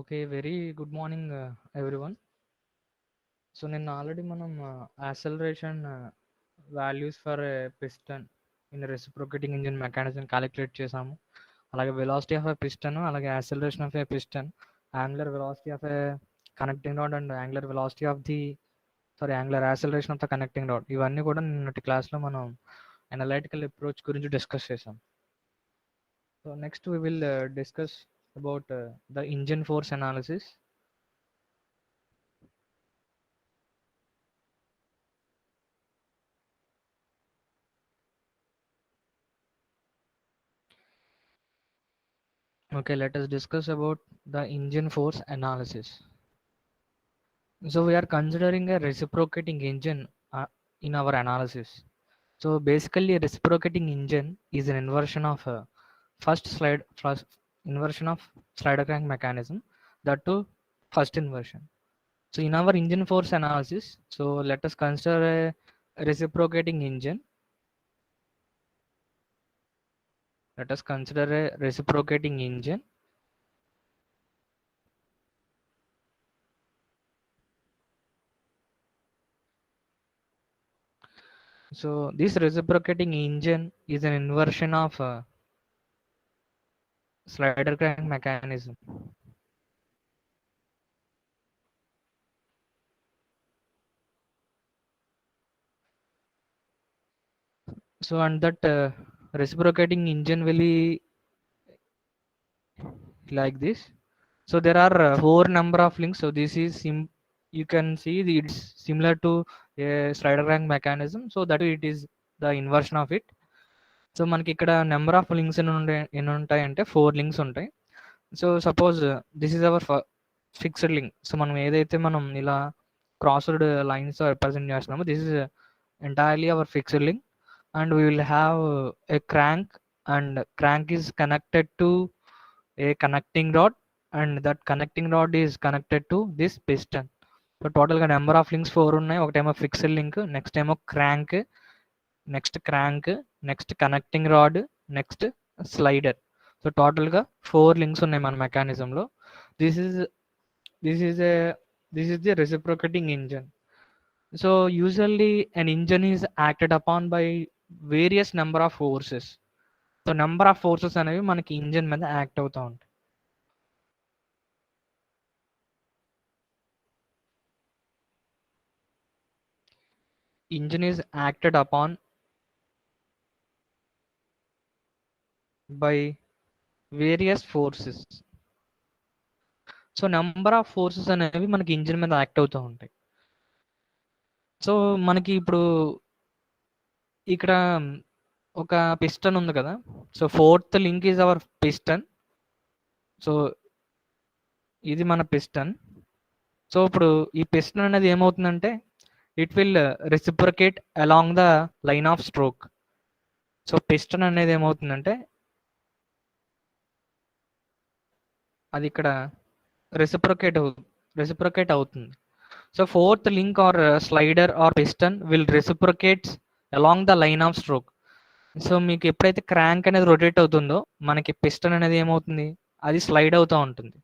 Okay, very good morning, everyone. So, నిన్న already మనం acceleration values for piston in reciprocating engine mechanism calculate చేసాము. అలాగే velocity of a piston, అలాగే acceleration of a piston, angular velocity of a connecting rod and angular velocity of the angular acceleration of the connecting rod, ఇవన్నీ కూడా నిన్నటి క్లాస్లో మనం analytical approach గురించి discuss చేసాం. So next we will discuss about the engine force analysis. Okay, let us discuss about the engine force analysis. So we are considering a reciprocating engine in our analysis. So basically a reciprocating engine is an inversion of first inversion of slider crank mechanism, that too first inversion. So in our engine force analysis, so let us consider a reciprocating engine. Let us consider a reciprocating engine. So this reciprocating engine is an inversion of slider crank mechanism. So and that reciprocating engine will be like this. So there are four number of links. So this is you can see it's similar to a slider crank mechanism. So that it is the inversion of it. So మనకి ఇక్కడ number of links ఎన్ని ఉంటాయి అంటే 4 links ఉంటాయి. So suppose this is our fixed link. So మనం ఏదైతే మనం ఇలా క్రాస్డ్ లైన్స్ రిప్రజెంట్ చేస్తున్నామో this is entirely our fixed link, and we will have a crank, and crank is connected to a connecting rod, and that connecting rod is connected to this piston. So టోటల్గా number of links 4 ఉన్నాయి. ఒకటేమో fixed link, next ఏమో crank, next connecting rod, next slider. So టోటల్గా 4 links ఉన్నాయి మన మెకానిజంలో. This is the reciprocating engine. So usually an engine is acted upon by various number of forces. So number of forces అనేవి మనకి engine మీద act అవుతూ ఉంటాయి. Engine is acted upon by various forces. So number of forces అనేవి మనకి engine మీద act అవుతూ ఉంటాయి. సో మనకి ఇప్పుడు ఇక్కడ ఒక పిస్టన్ ఉంది కదా. So fourth link is our piston. So ఇది మన పిస్టన్. సో ఇప్పుడు ఈ పిస్టన్ అనేది ఏమవుతుందంటే it will reciprocate along the line of stroke. So piston అనేది ఏమవుతుందంటే అది ఇక్కడ రెసిప్రొకేట్ అవుతుంది. So fourth link or slider or piston will reciprocates along the line of stroke. So మీకు ఎప్పుడైతే క్రాంక్ అనేది రొటేట్ అవుతుందో మనకి పిస్టన్ అనేది ఏమవుతుంది, అది స్లైడ్ అవుతూ ఉంటుంది.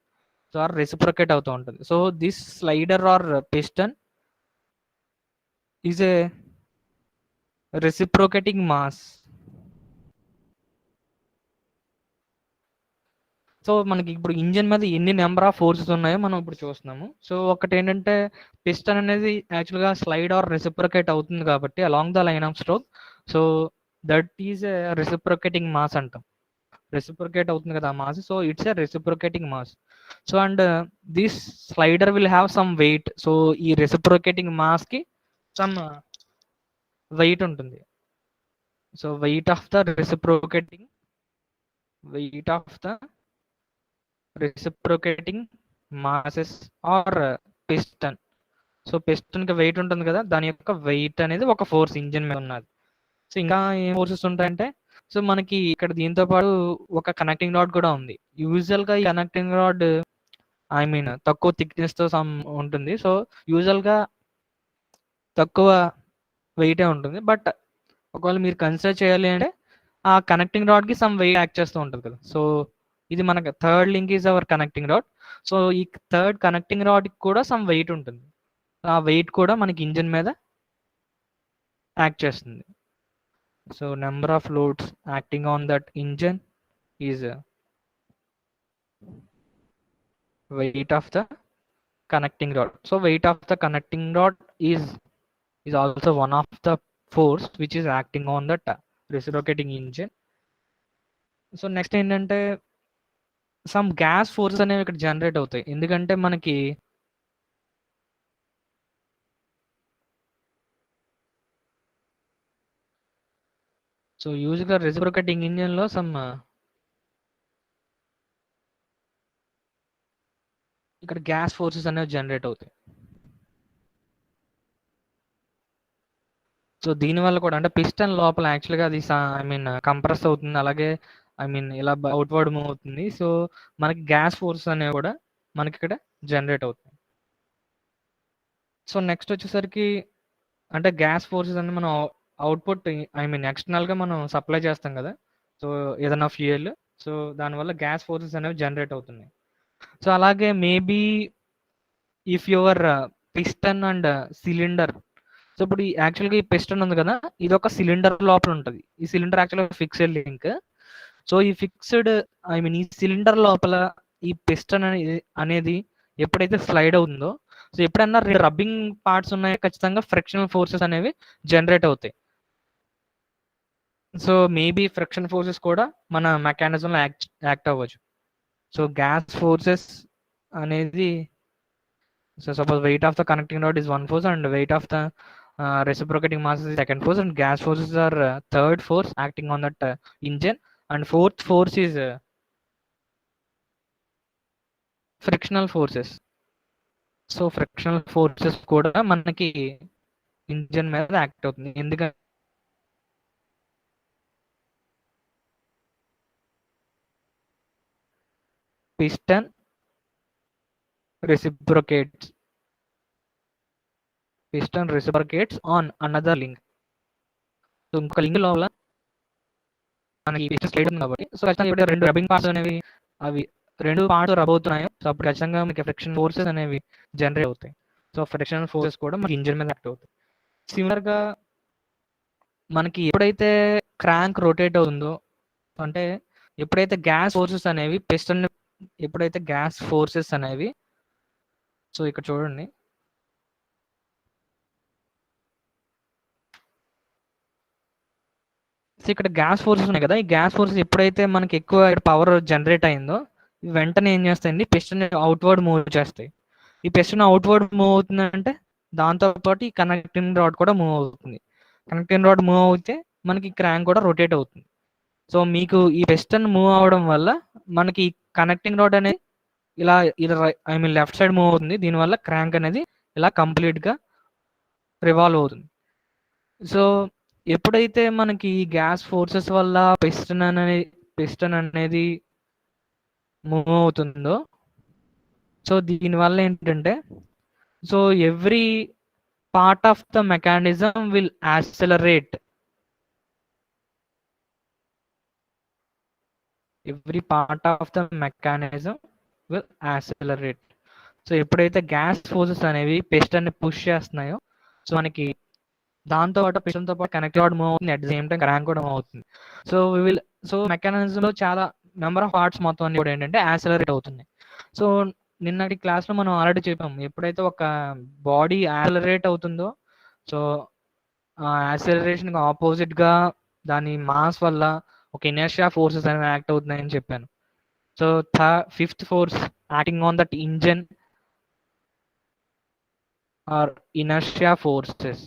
సో ఆర్ రెసిప్రొకేట్ అవుతూ ఉంటుంది. So this slider or piston is a reciprocating mass. So మనకి ఇప్పుడు ఇంజిన్ మీద ఎన్ని నెంబర్ ఆఫ్ ఫోర్సెస్ ఉన్నాయో మనం ఇప్పుడు చూస్తున్నాము. సో ఒకటి ఏంటంటే పిస్టన్ అనేది యాక్చువల్గా స్లైడ్ ఆర్ రెసిప్రొకేట్ అవుతుంది కాబట్టి along the line of stroke. So that is a reciprocating mass అంటాం. రెసిప్రొకేట్ అవుతుంది కదా mass. So it's a reciprocating mass. So and this slider will have some weight. So ఈ reciprocating mass కి some weight ఉంటుంది. So weight of the reciprocating masses or piston. So piston కి weight ఉంటుంది కదా, దాని యొక్క వెయిట్ అనేది ఒక ఫోర్స్ ఇంజిన్ మీద ఉన్నది. సో ఇంకా ఏం ఫోర్సెస్ ఉంటాయంటే, సో మనకి ఇక్కడ దీంతో పాటు ఒక కనెక్టింగ్ రాడ్ కూడా ఉంది. యూజువల్ గా ఈ కనెక్టింగ్ రాడ్ తక్కువ థిక్నెస్ తో సమ్ ఉంటుంది. సో యూజువల్ గా తక్కువ వెయిటే ఉంటుంది. బట్ ఒకవేళ మీరు కన్సిడర్ చేయాలి అంటే ఆ కనెక్టింగ్ రాడ్ కి సమ్ వెయిట్ యాక్ట్ చేస్తూ ఉంటుంది కదా. సో ఇది మనకి third link is hour connecting rod. So ఈ థర్డ్ కనెక్టింగ్ రాడ్ కూడా సమ్ వెయిట్ ఉంటుంది. ఆ వెయిట్ కూడా మనకి ఇంజిన్ మీద యాక్ట్ చేస్తుంది. So number of loads acting on that engine is weight of the connecting rod. So weight of the connecting rod is also one of the force which is acting on that reciprocating engine. So next ఏంటంటే some gas forces అనేవి ఇక్కడ generate అవుతాయి. ఎందుకంటే మనకి so యూజువల్గా reciprocating engine లో some ఇక్కడ gas forces అనేవి జనరేట్ అవుతాయి. సో దీనివల్ల కూడా అంటే పిస్టన్ లోపల యాక్చువల్గా అది ఐ మీన్ కంప్రెస్ అవుతుంది, అలాగే ఐ మీన్ ఇలా అవుట్వర్డ్ మూవ్ అవుతుంది. సో మనకి గ్యాస్ ఫోర్స్ అనేవి కూడా మనకి ఇక్కడ జనరేట్ అవుతాయి. సో నెక్స్ట్ వచ్చేసరికి అంటే గ్యాస్ ఫోర్సెస్ అనేది మనం అవుట్పుట్ ఐ మీన్ ఎక్స్టర్నల్గా మనం సప్లై చేస్తాం కదా, సో ఏదైనా ఫ్యూయల్, సో దానివల్ల గ్యాస్ ఫోర్సెస్ అనేవి జనరేట్ అవుతున్నాయి. సో అలాగే maybe if your piston and cylinder, so ఇప్పుడు యాక్చువల్గా ఈ పిస్టన్ ఉంది కదా, ఇది ఒక సిలిండర్ లోపల ఉంటుంది. ఈ సిలిండర్ యాక్చువల్గా ఫిక్స్డ్ లింక్. సో ఈ ఫిక్స్డ్ ఐ మీన్ ఈ సిలిండర్ లోపల ఈ పిస్టన్ అనేది ఎప్పుడైతే స్లైడ్ అవుతుందో, సో ఎప్పుడన్నా రెండు రబ్బింగ్ పార్ట్స్ ఉన్నాయి, ఖచ్చితంగా ఫ్రిక్షనల్ ఫోర్సెస్ అనేవి జనరేట్ అవుతాయి. సో మేబీ ఫ్రిక్షన్ ఫోర్సెస్ కూడా మన మెకానిజంలో యాక్ట్ అవ్వచ్చు. సో గ్యాస్ ఫోర్సెస్ అనేది, so suppose weight of the connecting rod is one force and weight of the reciprocating mass is second force, and gas forces are third force acting on that engine, and fourth force is frictional forces. So frictional forces కూడా మనకి engine మీద act అవుతుంది. ఎందుకంటే piston reciprocates on another link. So ఇంకొక link లోపల మనకి piston slide ఉంది కాబట్టి, సో ఖచ్చితంగా ఇప్పుడు రెండు రబ్బింగ్ పార్ట్స్ అనేవి అవి రెండు పార్ట్స్ రబ్ అవుతున్నాయో, సో అప్పుడు ఖచ్చితంగా మనకి ఫ్రిక్షన్ ఫోర్సెస్ అనేవి జనరేట్ అవుతాయి. సో ఫ్రిక్షన్ ఫోర్సెస్ కూడా మనకి ఇంజిన్ మీద యాక్ట్ అవుతాయి. సిమిలర్గా మనకి ఎప్పుడైతే క్రాంక్ రొటేట్ అవుతుందో, అంటే ఎప్పుడైతే గ్యాస్ ఫోర్సెస్ అనేవి పిస్టన్, ఎప్పుడైతే గ్యాస్ ఫోర్సెస్ అనేవి, సో ఇక్కడ చూడండి, సో ఇక్కడ గ్యాస్ ఫోర్సెస్ ఉన్నాయి కదా, ఈ గ్యాస్ ఫోర్సెస్ ఎప్పుడైతే మనకి ఎక్కువ పవర్ జనరేట్ అయిందో, వెంటనే ఏం చేస్తాయండి, పిస్టన్ అవుట్వర్డ్ మూవ్ చేస్తాయి. ఈ పిస్టన్ అవుట్వర్డ్ మూవ్ అవుతుందంటే దాంతోపాటు ఈ కనెక్టింగ్ రాడ్ కూడా మూవ్ అవుతుంది. కనెక్టింగ్ రాడ్ మూవ్ అవుతే మనకి క్రాంక్ కూడా రొటేట్ అవుతుంది. సో మీకు ఈ పిస్టన్ మూవ్ అవడం వల్ల మనకి కనెక్టింగ్ రాడ్ అనేది ఇలా ఇలా I mean left side move అవుతుంది. దీనివల్ల క్రాంక్ అనేది ఇలా కంప్లీట్గా రివాల్వ్ అవుతుంది. సో ఎప్పుడైతే మనకి ఈ గ్యాస్ ఫోర్సెస్ వల్ల పిస్టన్ అనేది మూవ్ అవుతుందో, సో దీనివల్ల ఏంటంటే, so every part of the mechanism will accelerate. Every part of the mechanism will accelerate. So ఎప్పుడైతే గ్యాస్ ఫోర్సెస్ అనేవి పిస్టన్ పుష్ చేస్తున్నాయో, సో మనకి దాంతో పాటు పిస్టన్తో పాటు కనెక్ట్ రాడ్ మూవ్ అవుతుంది, at the same time crank కూడా మూవ్ అవుతుంది. సో సో మెకానిజం లో చాలా నెంబర్ ఆఫ్ పార్ట్స్ మొత్తం అన్ని కూడా ఏంటంటే యాక్సెలరేట్ అవుతుంది. సో నిన్నటి క్లాస్లో మనం ఆల్రెడీ చెప్పాం, ఎప్పుడైతే ఒక బాడీ యాక్సెలరేట్ అవుతుందో, సో యాక్సెలరేషన్ ఆపోజిట్ గా దాని మాస్ వల్ల ఒక ఇనర్షియా ఫోర్సెస్ అనేవి యాక్ట్ అవుతున్నాయని చెప్పాను. So fifth force acting on that engine or inertia forces.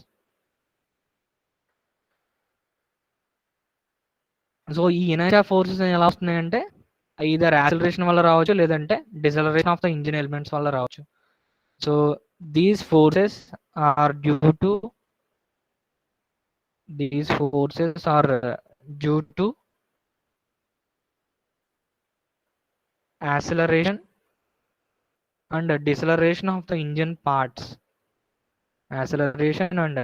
So ఈ ఇనర్షియా ఫోర్సెస్ ఎలా వస్తున్నాయంటే ఐదర్ యాక్సిలరేషన్ వల్ల రావచ్చు, లేదంటే deceleration of the engine elements వల్ల రావచ్చు. So these forces are due to acceleration and deceleration of the engine parts. Acceleration and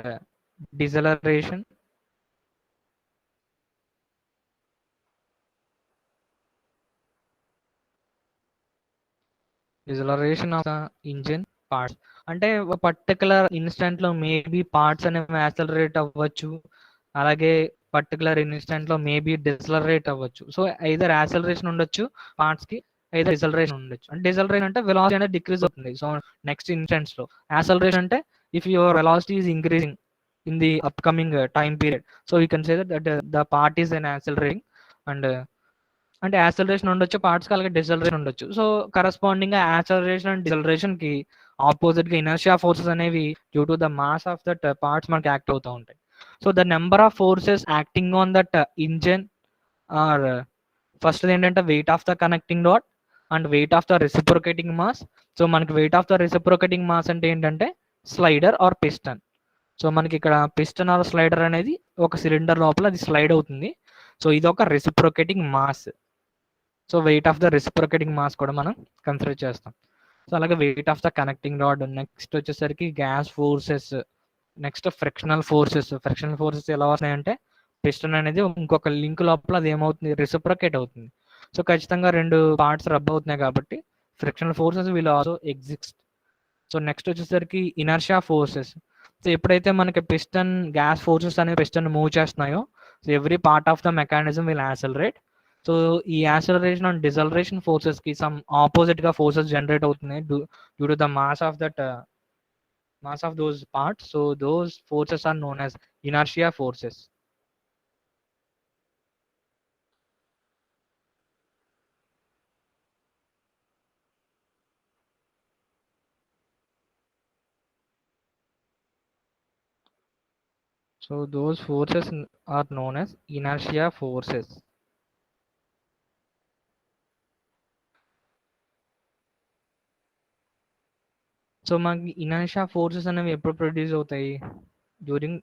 deceleration deceleration of the engine parts. అంటే ఒక పర్టికులర్ ఇన్స్టెంట్ లో మేబీ పార్ట్స్ అనేవి accelerate అవ్వచ్చు, అలాగే particular instant లో maybe decelerate అవ్వచ్చు. సో ఐదర్ యాక్సలరేషన్ ఉండొచ్చు parts కి, ఐదర్ డిసలరేషన్ ఉండొచ్చు. అంటే డిసలరేషన్ అంటే వెలాసిటీ అనేది డిక్రీజ్ అవుతుంది సో నెక్స్ట్ ఇన్స్టెంట్స్ లో. యాక్సలరేషన్ అంటే if your velocity is increasing in the upcoming time period, so you can say that the part is an accelerating. And అంటే యాక్సలరేషన్ ఉండొచ్చు పార్ట్స్ కి, అలాగే డిసలరేషన్ ఉండొచ్చు. సో కరస్పాండింగ్ గా యాక్సలరేషన్ అండ్ డిసలరేషన్ కి opposite గా inertia forces అనేవి due to the mass of that parts మనకి యాక్ట్ అవుతూ ఉంటాయి. So the number of forces acting on that engine are first ఏంటంటే weight of the connecting rod and weight of the reciprocating mass. So మనకి weight of the reciprocating mass అంటే ఏంటంటే slider or piston. So మనకి ఇక్కడ piston are slider అనేది ఒక cylinder లోపల అది స్లైడ్ అవుతుంది. సో ఇది ఒక reciprocating mass. So weight of the reciprocating mass కూడా మనం కన్సిడర్ చేస్తాం. సో అలాగే weight of the connecting rod. Next వచ్చేసరికి gas forces, next frictional forces. Frictional forces ఎలా వస్తున్నాయంటే పిస్టన్ అనేది ఇంకొక లింక్ లోపల అది ఏమవుతుంది, రెసిప్రొకేట్ అవుతుంది. సో ఖచ్చితంగా రెండు పార్ట్స్ రబ్ అవుతున్నాయి కాబట్టి frictional forces will also exist. So next వచ్చేసరికి ఇనర్షియా ఫోర్సెస్. సో ఎప్పుడైతే మనకి పిస్టన్ గ్యాస్ ఫోర్సెస్ అనేవి పిస్టన్ మూవ్ చేస్తున్నాయో, so every part of the mechanism will accelerate. So ఈ యాక్సలరేషన్ అండ్ డిసలరేషన్ ఫోర్సెస్ కి సమ్ ఆపోజిట్ గా ఫోర్సెస్ జనరేట్ అవుతున్నాయి due to the mass of that mass of those parts. So those forces are known as inertia forces. So those forces are known as inertia forces. So మనకి inertia forces అనేవి ఎప్పుడు produce అవుతాయి, during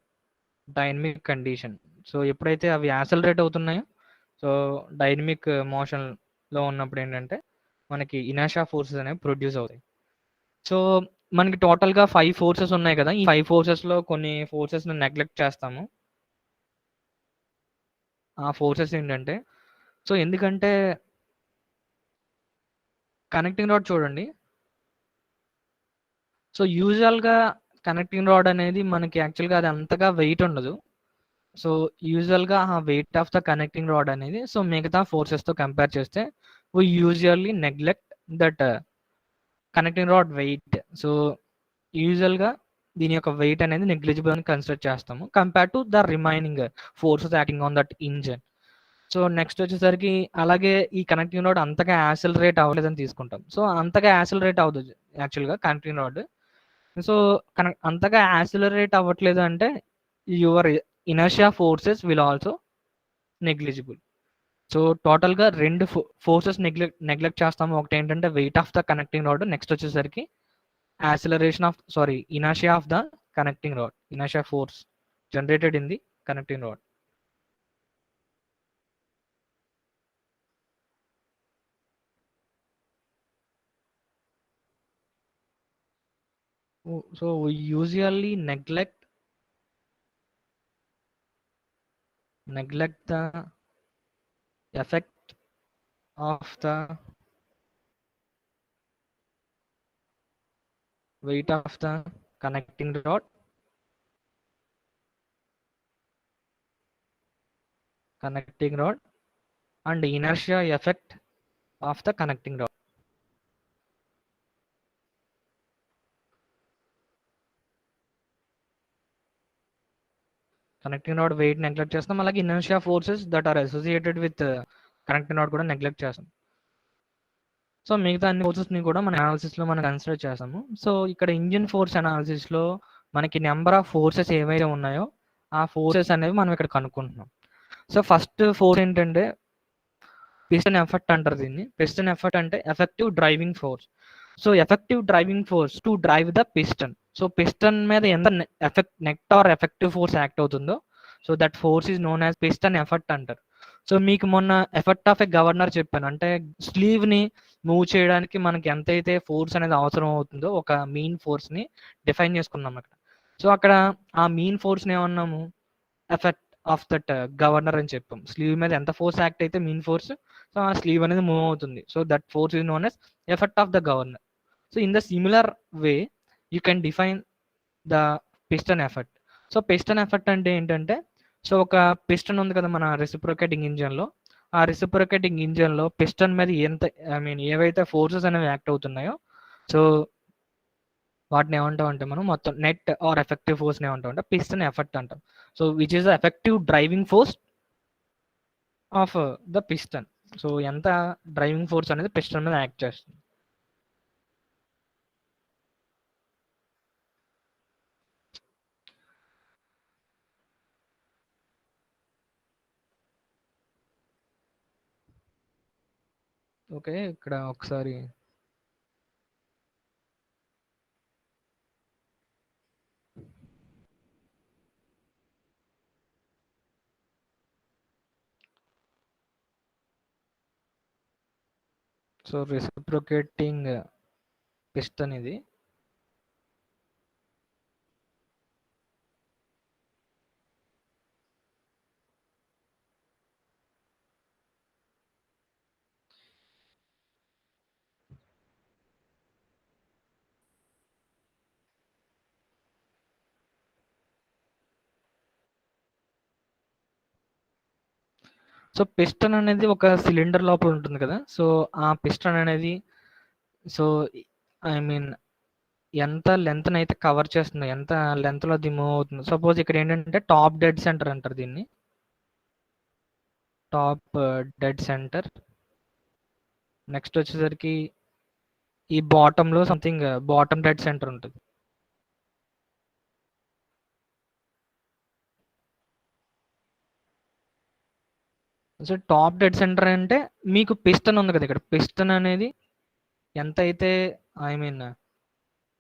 dynamic condition. So ఎప్పుడైతే అవి accelerate అవుతున్నాయో, so dynamic motion లో ఉన్నప్పుడు ఏంటంటే మనకి ఇనర్షియా ఫోర్సెస్ అనేవి ప్రొడ్యూస్ అవుతాయి. సో మనకి టోటల్ గా 5 ఫోర్సెస్ ఉన్నాయి కదా, ఈ 5 ఫోర్సెస్ లో కొన్ని ఫోర్సెస్ ని నెగ్లెక్ట్ చేస్తాము. ఆ ఫోర్సెస్ ఏంటంటే, సో ఎందుకంటే కనెక్టింగ్ రాడ్ చూడండి. సో యూజువల్గా కనెక్టింగ్ రాడ్ అనేది మనకి యాక్చువల్గా అది అంతగా వెయిట్ ఉండదు. సో యూజువల్గా ఆ weight of the connecting rod అనేది సో మిగతా ఫోర్సెస్తో కంపేర్ చేస్తే we usually neglect that connecting rod weight. So యూజువల్గా దీని యొక్క వెయిట్ అనేది నెగ్లిజిబుల్ అని కన్సిడర్ చేస్తాము compare to the remaining forces acting on that engine. So next వచ్చేసరికి అలాగే ఈ కనెక్టింగ్ రాడ్ అంతగా యాక్సిలరేట్ అవ్వలేదని తీసుకుంటాం. సో అంతగా యాక్సిలరేట్ అవుతుంది యాక్చువల్గా కనెక్టింగ్ రాడ్. సో అంతగా యాక్సిలరేట్ అవ్వట్లేదు అంటే your inertia forces will also negligible. So టోటల్గా రెండు ఫోర్సెస్ నెగ్లెక్ట్ చేస్తాము. ఒకటి ఏంటంటే weight of the connecting rod, next వచ్చేసరికి acceleration of inertia of the connecting rod, inertia force generated in the connecting rod. So we usually neglect the effect of the weight of the connecting rod and inertia effect of the connecting rod. Connecting rod weight neglect చేస్తాం, అలాగే inertia forces that are associated with connecting rod కూడా neglect చేస్తాం. So మిగతా అన్ని forces ని కూడా మన analysis లో మనం కన్సిడర్ చేస్తాము. సో ఇక్కడ ఇంజిన్ ఫోర్స్ అనాలిసిస్ లో మనకి నెంబర్ ఆఫ్ ఫోర్సెస్ ఏవైతే ఉన్నాయో ఆ ఫోర్సెస్ అనేవి మనం ఇక్కడ కనుక్కుంటున్నాం. సో ఫస్ట్ ఫోర్స్ ఏంటంటే పిస్టన్ ఎఫెక్ట్ అంటారు దీన్ని. పిస్టన్ ఎఫెక్ట్ అంటే effective driving force. So effective driving force to drive the piston. So piston మీద ఎంత net or effective force act అవుతుందో so that force is known as piston effect అంటారు. So మీకు మొన్న effect of a governor చెప్పాను, అంటే slew ని move చేయడానికి మనకి ఎంతైతే ఫోర్స్ అనేది అవసరం అవుతుందో ఒక మీన్ ఫోర్స్ ని డిఫైన్ చేసుకున్నాం అక్కడ. సో అక్కడ ఆ మీన్ ఫోర్స్ ని ఏమన్నాము, ఎఫెక్ట్ ఆఫ్ దట్ గవర్నర్ అని చెప్పాం. స్లీవ్ మీద ఎంత ఫోర్స్ యాక్ట్ అయితే మీన్ ఫోర్స్, సో ఆ స్లీవ్ అనేది మూవ్ అవుతుంది. So that force is known as effect of the governor. So in the similar way you can define the piston effect. So piston effect అంటే ఏంటంటే, so ఒక piston ఉంది కదా మన reciprocating ఇంజన్లో, ఆ రెసిప్రొకేటింగ్ ఇంజన్లో పిస్టన్ మీద ఎంత ఏవైతే ఫోర్సెస్ అనేవి యాక్ట్ అవుతున్నాయో, సో వాటిని ఏమంటాం అంటే మనం మొత్తం నెట్ ఆర్ ఎఫెక్టివ్ ఫోర్స్ని ఏమంటాం అంటే పిస్టన్ ఎఫెక్ట్ అంటాం. So which is the effective driving force of the piston. So ఎంత డ్రైవింగ్ ఫోర్స్ అనేది పిస్టన్ మీద యాక్ట్ చేస్తుంది. ఓకే, ఇక్కడ ఒకసారి సో రెసిప్రొకేటింగ్ పిస్టన్ ఇది. సో పిస్టన్ అనేది ఒక సిలిండర్ లోపల ఉంటుంది కదా, సో ఆ పిస్టన్ అనేది సో ఐ మీన్ ఎంత లెంత్ అయితే కవర్ చేస్తుందో, ఎంత లెంత్ లో అది మూవ్ అవుతుంది. సపోజ్ ఇక్కడ ఏంటంటే టాప్ డెడ్ సెంటర్ అంటారు దీన్ని, టాప్ డెడ్ సెంటర్. నెక్స్ట్ వచ్చేసరికి ఈ బాటమ్ లో సంథింగ్ బాటమ్ డెడ్ సెంటర్ ఉంటుంది. సో టాప్ డెడ్ సెంటర్ అంటే మీకు పిస్టన్ ఉంది కదా, ఇక్కడ పిస్టన్ అనేది ఎంత అయితే ఐ మీన్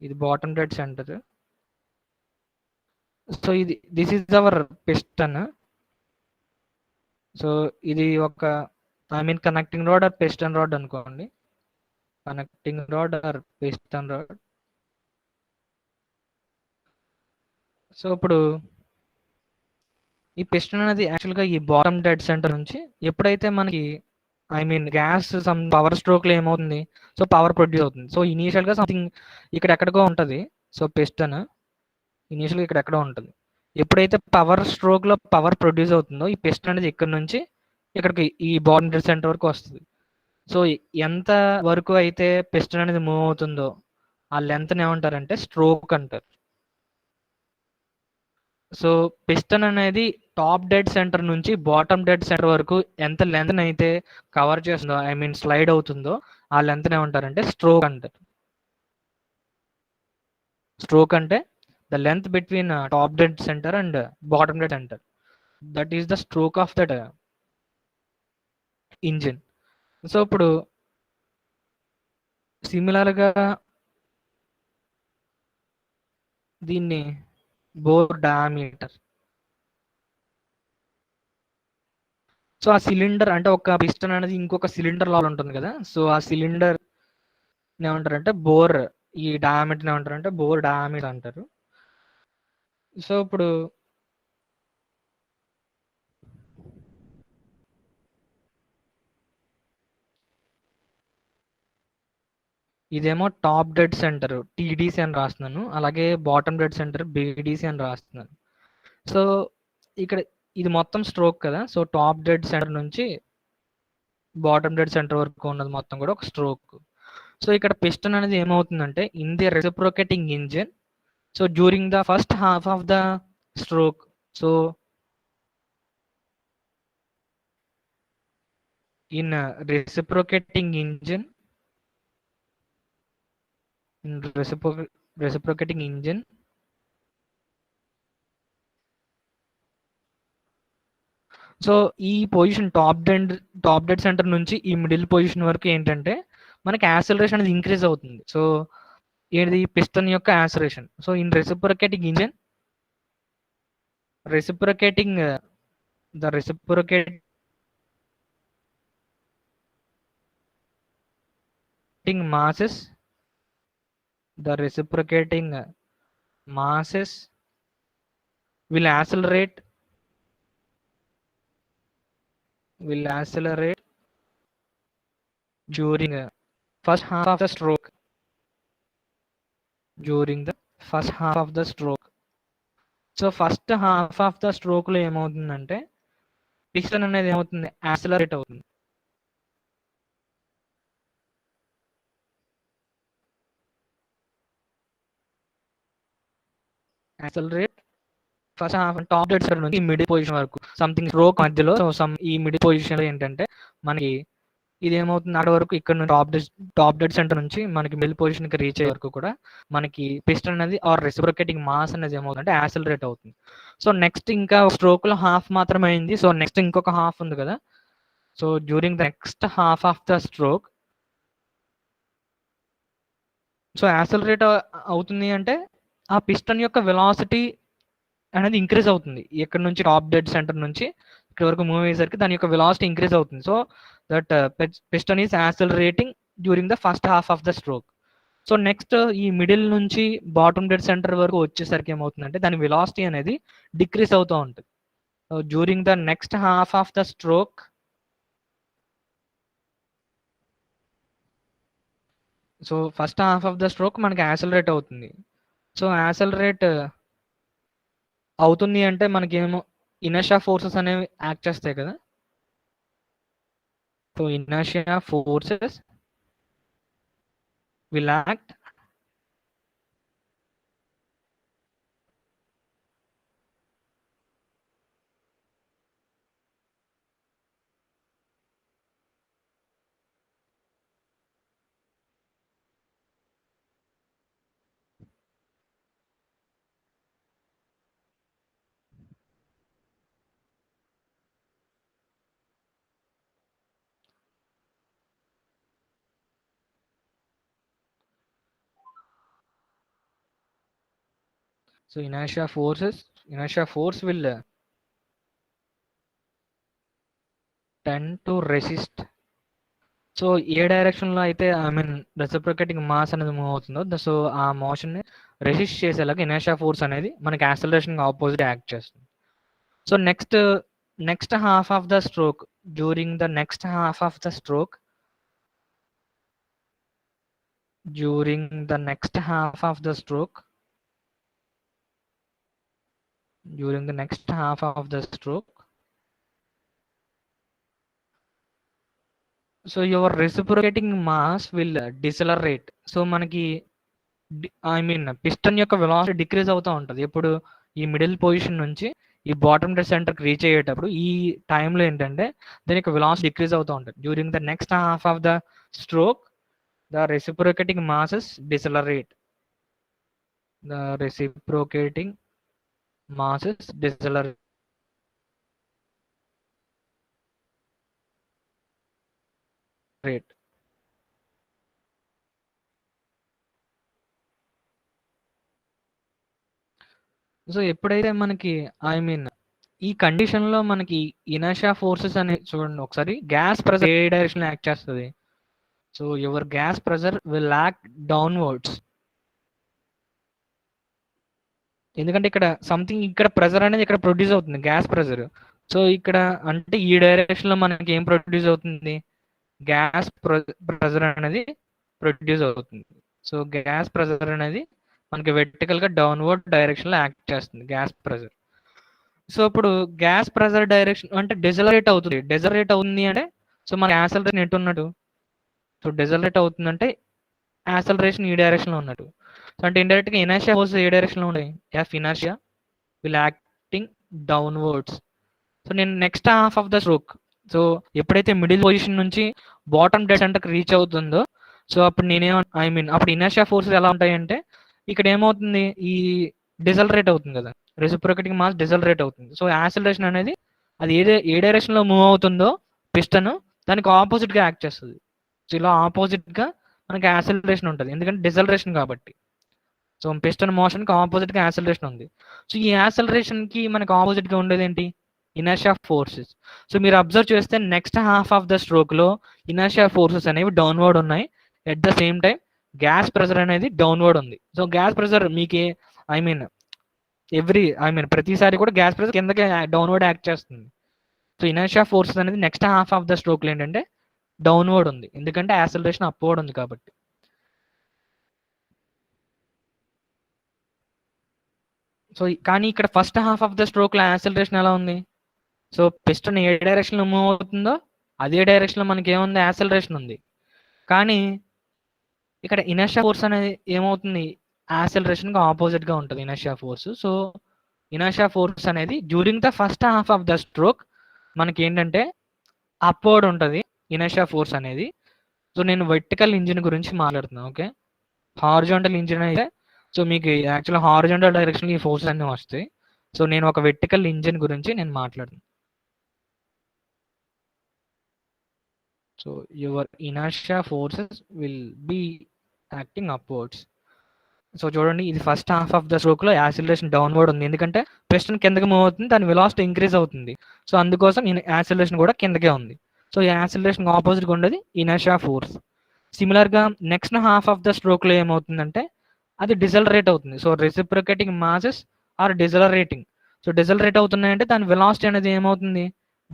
ఇది బాటమ్ డెడ్ సెంటర్. సో ఇది this is our piston. So ఇది ఒక I mean connecting rod or piston rod అనుకోండి, connecting rod or piston rod. So ఇప్పుడు ఈ పిస్టన్ అనేది యాక్చువల్గా ఈ బాటమ్ డెడ్ సెంటర్ నుంచి ఎప్పుడైతే మనకి I mean gas some power stroke లో ఏమవుతుంది, సో పవర్ ప్రొడ్యూస్ అవుతుంది. సో ఇనీషియల్ గా సంథింగ్ ఇక్కడ ఎక్కడికో ఉంటుంది. సో పిస్టన్ ఇనీషియల్ గా ఇక్కడ ఎక్కడో ఉంటుంది. ఎప్పుడైతే పవర్ స్ట్రోక్ లో పవర్ ప్రొడ్యూస్ అవుతుందో ఈ పిస్టన్ అనేది ఇక్కడ నుంచి ఇక్కడికి ఈ బాటమ్ డెడ్ సెంటర్ వరకు వస్తుంది. సో ఎంత వరకు అయితే పిస్టన్ అనేది మూవ్ అవుతుందో ఆ లెంత్ ఏమంటారంటే స్ట్రోక్ అంటారు. సో పిస్టన్ అనేది టాప్ డెడ్ సెంటర్ నుంచి బాటమ్ డెడ్ సెంటర్ వరకు ఎంత లెంత్ అయితే కవర్ చేస్తుందో ఐ మీన్ స్లైడ్ అవుతుందో ఆ లెంత్ ఏమంటారంటే స్ట్రోక్ అంటారు. స్ట్రోక్ అంటే the length between top dead centre and bottom dead centre, that is the stroke of that engine. So ఇప్పుడు సిమిలర్ గా దీన్ని బోర్ డయామీటర్. సో ఆ సిలిండర్ అంటే ఒక పిస్టన్ అనేది ఇంకొక సిలిండర్ లాగా ఉంటుంది కదా, సో ఆ సిలిండర్ ఏమంటారంటే బోర్, ఈ డయామీటర్ ఏమంటారంటే బోర్ డయామీటర్ అంటారు. సో ఇప్పుడు ఇదేమో టాప్ డెడ్ సెంటర్ టీడీసీ అని రాస్తున్నాను, అలాగే బాటమ్ డెడ్ సెంటర్ బీడీసీ అని రాస్తున్నాను. సో ఇక్కడ ఇది మొత్తం స్ట్రోక్ కదా, సో టాప్ డెడ్ సెంటర్ నుంచి బాటమ్ డెడ్ సెంటర్ వరకు ఉన్నది మొత్తం కూడా ఒక స్ట్రోక్. సో ఇక్కడ పిస్టన్ అనేది ఏమవుతుందంటే in the reciprocating engine, so during the first half of the stroke, so in reciprocating engine, in reciprocating engine, so ఈ పొజిషన్ టాప్ డెడ్ సెంటర్ నుంచి ఈ మిడిల్ పొజిషన్ వరకు ఏంటంటే మనకి యాక్సిలరేషన్ అనేది ఇంక్రీజ్ అవుతుంది. సో ఏంటిది పిస్టన్ యొక్క acceleration. So in reciprocating engine, reciprocating the reciprocating masses, the reciprocating masses will accelerate during first half of the stroke. During the first half of the stroke. So first half of the stroke లో ఏమవుతుందంటే piston అనేది ఏమవుతుంది, accelerate అవుతుంది. Accelerate first half top dead centre నుంచి middle position వరకు something stroke మధ్యలో ఈ middle position లో ఏంటంటే మనకి ఇది ఏమవుతుంది అక్కడ వరకు ఇక్కడ నుంచి టాప్ డెడ్ సెంటర్ నుంచి మనకి మిడిల్ పొజిషన్ కి రీచ్ అయ్యే వరకు కూడా మనకి పిస్టన్ అనేది ఆర్ రెసిప్రొకేటింగ్ మాస్ అనేది ఏమవుతుందంటే యాక్సిలరేట్ అవుతుంది. సో నెక్స్ట్ ఇంకా స్ట్రోక్ లో హాఫ్ మాత్రమే అయింది. సో నెక్స్ట్ ఇంకొక హాఫ్ ఉంది కదా. So during the next half of the stroke so accelerate అవుతుంది అంటే ఆ పిస్టన్ యొక్క వెలాసిటీ అనేది ఇంక్రీజ్ అవుతుంది. ఇక్కడ నుంచి టాప్ డెడ్ సెంటర్ నుంచి ఇక్కడ వరకు మూవ్ అయ్యేసరికి దాని యొక్క వెలాసిటీ ఇంక్రీజ్ అవుతుంది. So that piston is accelerating during the first half of the stroke. So next ఈ మిడిల్ నుంచి బాటమ్ డెడ్ సెంటర్ వరకు వచ్చేసరికి ఏమవుతుందంటే దాని వెలాసిటీ అనేది డిక్రీజ్ అవుతూ ఉంటుంది. During the next half of the stroke so first half of the stroke మనకి యాక్సిలరేట్ అవుతుంది. సో యాక్సిలరేట్ అవుతుంది అంటే మనకేమో ఇనర్షియా ఫోర్సెస్ అనేవి యాక్ట్ చేస్తాయి కదా. So inertia forces will act so inertia force will tend to resist. So A direction లో అయితే ఐ మీన్ రెసిప్రొకేటింగ్ మాస్ అనేది మూవ్ అవుతుందో సో ఆ మోషన్ ని రెసిస్ట్ చేసేలాగా ఇనర్షియా ఫోర్స్ అనేది మనకి యాక్సలరేషన్ ఆపోజిట్ యాక్ట్ చేస్తుంది. So next half of the stroke during the next half of the stroke during the next half of the stroke during the next half of the stroke so your reciprocating mass will decelerate. So మనకి I mean piston యొక్క velocity decrease అవుతూ ఉంటుంది. ఇప్పుడు ఈ middle position నుంచి ఈ bottom dead సెంటర్కి reach అయ్యేటప్పుడు ఈ టైంలో ఏంటంటే దీని యొక్క వెలాసిటీ డిక్రీజ్ అవుతూ ఉంటుంది. During the next half of the stroke the reciprocating masses decelerate. The reciprocating masses decelerate. So ఎప్పుడైతే మనకి ఐ మీన్ ఈ కండిషన్ లో మనకి ఇనర్షియా ఫోర్సెస్ అనేది చూడండి ఒకసారి, గ్యాస్ ప్రెజర్ ఏ డైరెక్షన్ లో యాక్ట్ చేస్తుంది. So your gas pressure will act downwards. ఎందుకంటే ఇక్కడ సంథింగ్ ఇక్కడ ప్రెజర్ అనేది ఇక్కడ ప్రొడ్యూస్ అవుతుంది, గ్యాస్ ప్రెజర్. సో ఇక్కడ అంటే ఈ డైరెక్షన్ లో మనకి ఏం ప్రొడ్యూస్ అవుతుంది, గ్యాస్ ప్రెజర్ అనేది ప్రొడ్యూస్ అవుతుంది. సో గ్యాస్ ప్రెజర్ అనేది మనకి వెర్టికల్ గా డౌన్వర్డ్ డైరెక్షన్ లో యాక్ట్ చేస్తుంది గ్యాస్ ప్రెజర్. సో ఇప్పుడు గ్యాస్ ప్రెజర్ డైరెక్షన్ అంటే డెజలరేట్ అవుతుంది. డెజలరేట్ అవుతుంది అంటే సో మన యాక్సలరేషన్ ఎటు ఉన్నట్టు, సో డెజలరేట్ అవుతుంది అంటే యాక్సలరేషన్ ఈ డైరెక్షన్ లో ఉన్నట్టు. సో అంటే ఇండైరెక్ట్ గా ఇనర్షియా ఫోర్స్ ఏ డైరెక్షన్ లో ఉన్నాయి, F inertia will acting downwards. So నేను next half of the stroke so ఎప్పుడైతే మిడిల్ పొజిషన్ నుంచి బాటమ్ డెడ్ సెంటర్కి రీచ్ అవుతుందో సో అప్పుడు నేనేమో ఐ మీన్ అప్పుడు ఇనర్షియా ఫోర్సెస్ ఎలా ఉంటాయంటే ఇక్కడ ఏమవుతుంది, ఈ డిసలరేట్ అవుతుంది కదా, రెసిప్రొకేటింగ్ మాస్ డిసలరేట్ అవుతుంది. సో యాక్సిలరేషన్ అనేది అది ఏ డైరెక్షన్ లో మూవ్ అవుతుందో పిస్టన్ దానికి ఆపోజిట్ గా యాక్ట్ చేస్తుంది. సో ఇలా ఆపోజిట్ గా మనకి యాక్సిలరేషన్ ఉంటుంది ఎందుకంటే డిసలరేషన్ కాబట్టి. సో పిస్టన్ మోషన్ కి ఆపోజిట్ గా యాక్సిలరేషన్ ఉంది. సో ఈ యాక్సిలరేషన్ కి మనకి ఆపోజిట్ గా ఉండేది ఏంటి, ఇనర్షియా ఫోర్సెస్. సో మీరు అబ్జర్వ్ చేస్తే next half of the stroke లో ఇనర్షియా ఫోర్సెస్ అనేవి డౌన్వర్డ్ ఉన్నాయి. At the same time gas pressure అనేది డౌన్వర్డ్ ఉంది. సో గ్యాస్ ప్రెజర్ మీకు ఐ మీన్ ప్రతిసారి కూడా గ్యాస్ ప్రెజర్ కిందకి డౌన్వర్డ్ యాక్ట్ చేస్తుంది. సో ఇనర్షియా ఫోర్సెస్ అనేది next half of the stroke లో ఏంటంటే డౌన్వర్డ్ ఉంది ఎందుకంటే యాక్సిలరేషన్ అప్వర్డ్ ఉంది కాబట్టి. సో కానీ ఇక్కడ ఫస్ట్ హాఫ్ ఆఫ్ ద స్ట్రోక్లో యాక్సిలరేషన్ ఎలా ఉంది? సో పిస్టన్ ఏ డైరెక్షన్లో మూవ్ అవుతుందో అదే డైరెక్షన్లో మనకి ఏముంది? యాక్సిలరేషన్ ఉంది. కానీ ఇక్కడ ఇనర్షియా ఫోర్స్ అనేది ఏమవుతుంది? యాక్సిలరేషన్కి ఆపోజిట్గా ఉంటుంది inertia force. So inertia force అనేది during the first half of the stroke మనకి ఏంటంటే అప్వర్డ్ ఉంటుంది ఇనర్షియా ఫోర్స్ అనేది. సో నేను వెర్టికల్ ఇంజిన్ గురించి మాట్లాడుతున్నాను. ఓకే, హారిజాంటల్ ఇంజిన్ అయితే సో మీకు యాక్చువల్ హారిజాంటల్ డైరెక్షన్ ఈ ఫోర్సెస్ అన్నీ వస్తాయి. సో నేను ఒక వెర్టికల్ ఇంజిన్ గురించి నేను మాట్లాడుతున్నాను. So your inertia forces will be acting upwards. So చూడండి, ఇది first half of the stroke లో యాక్సిలరేషన్ డౌన్వర్డ్ ఉంది, ఎందుకంటే పిస్టన్ కిందకి మూవ్ అవుతుంది, దాని వెలాసిటీ ఇంక్రీజ్ అవుతుంది. సో అందుకోసం యాక్సిలరేషన్ కూడా కిందకే ఉంది. సో ఈ యాక్సిలరేషన్ ఆపోజిట్గా ఉండేది ఇనర్షియా ఫోర్స్. సిమిలర్ గా next half of the stroke లో ఏమవుతుందంటే అది డిసలరేట్ అవుతుంది. So reciprocating masses are decelerating. So decelerate అవుతున్నాయంటే దాని వెలాసిటీ అనేది ఏమవుతుంది?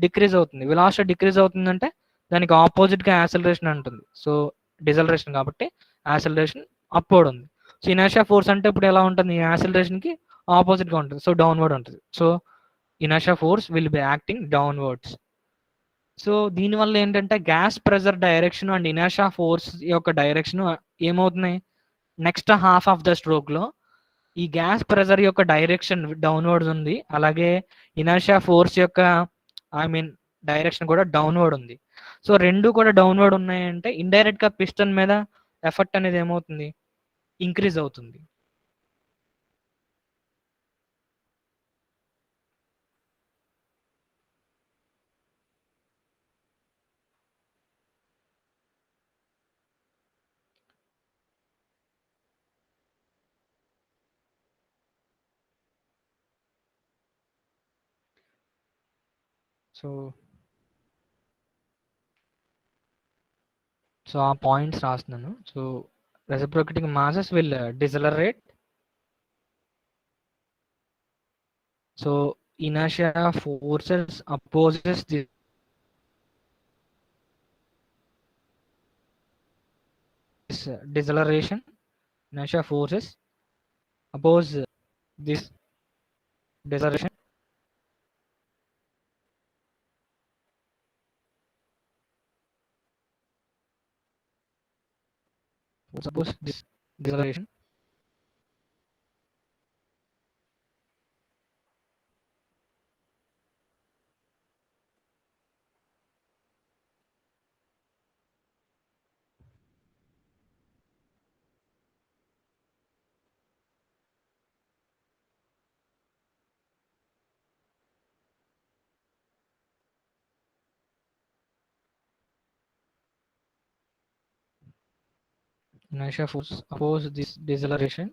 డిక్రీజ్ అవుతుంది. వెలాసిటీ డిక్రీజ్ అవుతుందంటే దానికి ఆపోజిట్ గా యాక్సిలరేషన్ ఉంటుంది. సో డిసలరేషన్ కాబట్టి యాక్సిలరేషన్ అప్వర్డ్ ఉంది. సో ఇనర్షియా ఫోర్స్ అంటే ఇప్పుడు ఎలా ఉంటుంది? యాక్సిలరేషన్ కి ఆపోజిట్ గా ఉంటుంది. సో డౌన్వర్డ్ ఉంటుంది. So inertia force will be acting downwards. So దీనివల్ల ఏంటంటే gas pressure direction and inertia force యొక్క డైరెక్షన్ ఏమవుతున్నాయి? Next half of the stroke లో ఈ గ్యాస్ ప్రెజర్ యొక్క డైరెక్షన్ డౌన్వర్డ్ ఉంది, అలాగే ఇనర్షియా ఫోర్స్ యొక్క డైరెక్షన్ కూడా డౌన్వర్డ్ ఉంది. సో రెండు కూడా డౌన్వర్డ్ ఉన్నాయంటే ఇండైరెక్ట్ గా పిస్టన్ మీద ఎఫెక్ట్ అనేది ఏమవుతుంది? ఇంక్రీజ్ అవుతుంది. సో సో ఆ పాయింట్స్ రాస్తున్నాను. So reciprocating masses will decelerate. So inertia forces opposes this deceleration. Inertia forces oppose this deceleration. Oppose this deceleration. Inertia force oppose this deceleration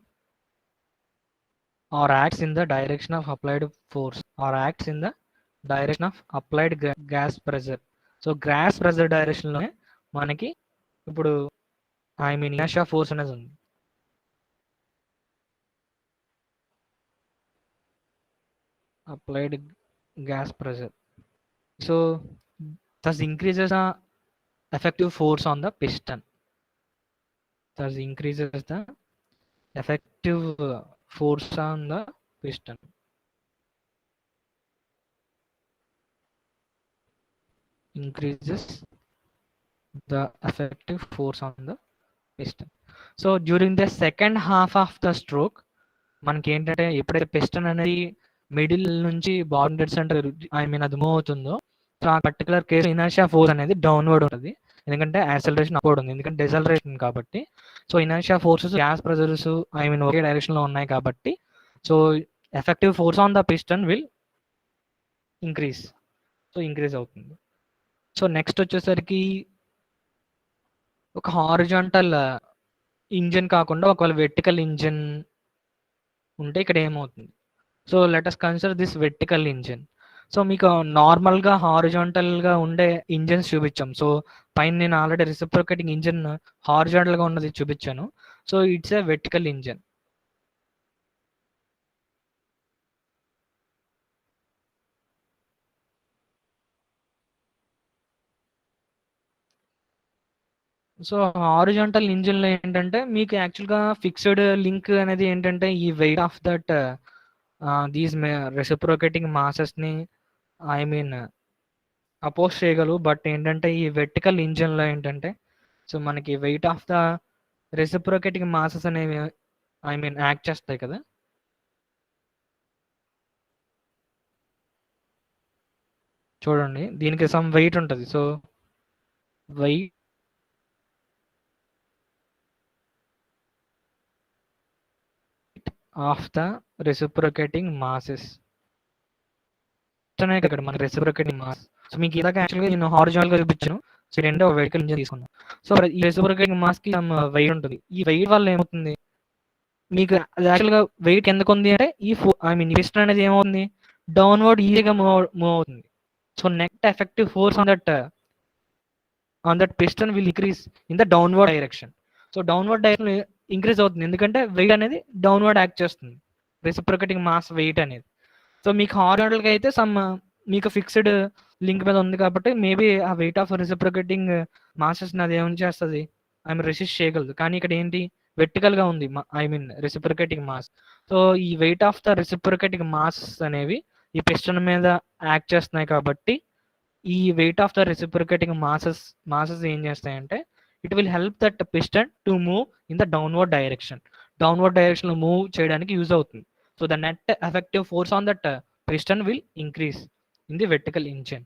or acts in the direction of applied force or acts in the direction of applied gas pressure. So gas pressure direction లోనే మనకి ఇప్పుడు inertia force అనేది ఉంది. Applied gas pressure. So thus increases the effective force on the piston. Thus increases the effective force on the piston. Increases the effective force on the piston. So during the second half of the stroke మనకి ఏంటంటే ఎప్పుడైతే piston అనేది middle నుంచి bottom dead centre అది move అవుతుందో, so ఆ particular case inertia force అనేది downward ఉంటుంది, ఎందుకంటే యాక్సలరేషన్ అప్వర్డ్ ఉంది, ఎందుకంటే డెసలరేషన్ కాబట్టి. So inertia forces gas pressures ఒకే డైరెక్షన్ లో ఉన్నాయి కాబట్టి so effective force on the piston will increase. So increase అవుతుంది. సో నెక్స్ట్ వచ్చేసరికి ఒక హారిజాంటల్ ఇంజిన్ కాకుండా ఒకవేళ వెర్టికల్ ఇంజిన్ ఉంటే ఇక్కడ ఏమవుతుంది? So let us consider this vertical engine. So మీకు నార్మల్గా హారిజాంటల్గా ఉండే ఇంజిన్స్ చూపించాం. సో పైన నేను ఆల్రెడీ రెసిప్రొకేటింగ్ ఇంజిన్ హారిజాంటల్గా ఉన్నది చూపించాను. So it's a vertical engine. So horizontal ఇంజిన్లో ఏంటంటే మీకు యాక్చువల్గా ఫిక్స్డ్ లింక్ అనేది ఏంటంటే ఈ weight of that these reciprocating మాసెస్ని ఐ మీన్ అపోజ్ చేయగలవు. బట్ ఏంటంటే ఈ వెర్టికల్ ఇంజిన్లో ఏంటంటే సో మనకి weight of the reciprocating masses అనేవి ఐ మీన్ యాక్ట్ చేస్తాయి కదా. చూడండి దీనికి సమ్ వెయిట్ ఉంటుంది. So weight of the reciprocating masses ఇక్కడ మనకి రెసిప్రోకేటింగ్ మాస్. సో మీకు ఇలాగ యాక్చువల్గా నేను హారిజానల్ గా చూపించాను. సో రెండో వెహికల్ ఇంజిన్ తీసుకున్నాను. సో ఈ రెసిప్రోకేటింగ్ మాస్ కి వెయిట్ ఉంటుంది. ఈ వెయిట్ వల్ల ఏమవుతుంది మీకు అది యాక్చువల్గా వెయిట్ ఎందుకు ఉంది అంటే ఈ ఐ మీన్ పిస్టన్ అనేది ఏమవుతుంది డౌన్వర్డ్ ఈజీగా మూవ్ అవుతుంది. So net effective force on that piston will increase in the downward direction. So downward direction increase అవుతుంది ఎందుకంటే వెయిట్ అనేది డౌన్వర్డ్ యాక్ట్ చేస్తుంది, రెసిప్రోకేటింగ్ మాస్ వెయిట్ అనేది. సో మీకు హారిజాంటల్గా అయితే సమ్ మీకు ఫిక్స్డ్ లింక్ మీద ఉంది కాబట్టి మేబీ ఆ వెయిట్ ఆఫ్ రెసిప్రోకేటింగ్ మాసెస్ అది ఏమని చేస్తుంది ఐ మీన్ రెసిస్ట్ చేయగలదు. కానీ ఇక్కడ ఏంటి వెర్టికల్ గా ఉంది I mean reciprocating mass. So ఈ weight of the reciprocating mass అనేవి ఈ పిస్టన్ మీద యాక్ట్ చేస్తున్నాయి కాబట్టి ఈ weight of the reciprocating masses ఏం చేస్తాయంటే it will help that piston to move in the downward direction లో మూవ్ చేయడానికి యూజ్ అవుతుంది. So the net effective force on that piston will increase in the vertical engine.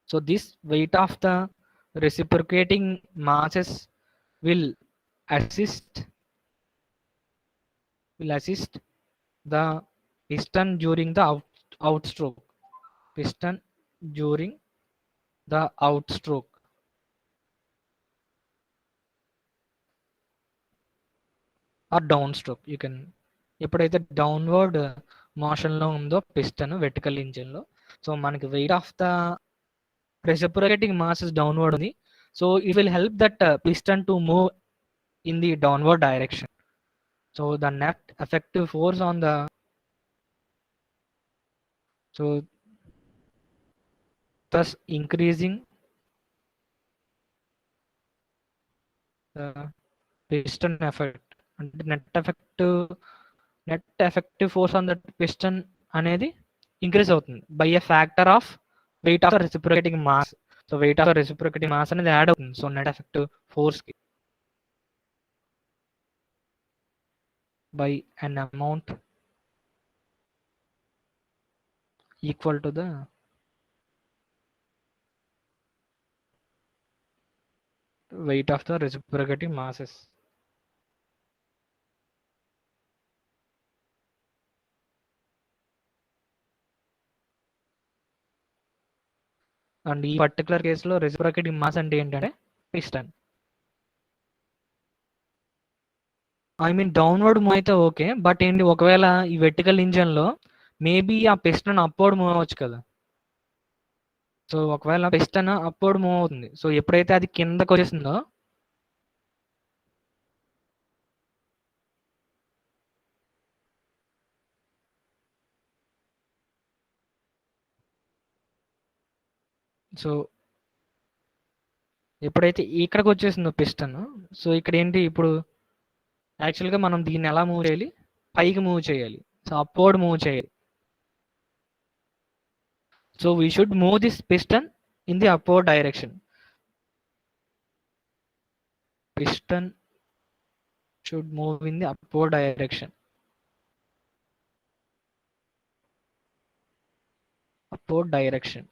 So this weight of the reciprocating masses will assist the piston during the outstroke. Piston during the outstroke or downstroke. You can ఎప్పుడైతే downward మోషన్లో ఉందో piston vertical ఇంజిన్లో, so మనకి weight of the reciprocating masses downward ఉంది. So it will help that piston to move in the downward direction. So the net effective force on the so thus increasing the piston effect అంటే net effective force on that piston అనేది increase అవుతుంది by a factor of weight of reciprocating mass. So weight of reciprocating mass అనేది add అవుతుంది so net effective force కి by an amount equal to the weight of the reciprocating masses. And ఈ particular కేసులో reciprocating mass అంటే ఏంటంటే piston. I mean downward move అయితే okay, but ఏంటి ఒకవేళ ఈ వెర్టికల్ ఇంజన్ లో మేబీ ఆ పిస్టన్ అప్వర్డ్ మూవ్ అవ్వచ్చు కదా. సో ఒకవేళ పిస్టన్ అప్వర్డ్ మూవ్ అవుతుంది. సో ఎప్పుడైతే అది కిందకు వచ్చేసిందో సో ఎప్పుడైతే ఇక్కడికి వచ్చేసిందో పిస్టన్, సో ఇక్కడ ఏంటి ఇప్పుడు యాక్చువల్గా మనం దీన్ని ఎలా మూవ్ చేయాలి, పైకి మూవ్ చేయాలి. సో అప్వర్డ్ మూవ్ చేయాలి. So we should move this piston in the upward direction. Piston should move in the upward direction. Upward direction.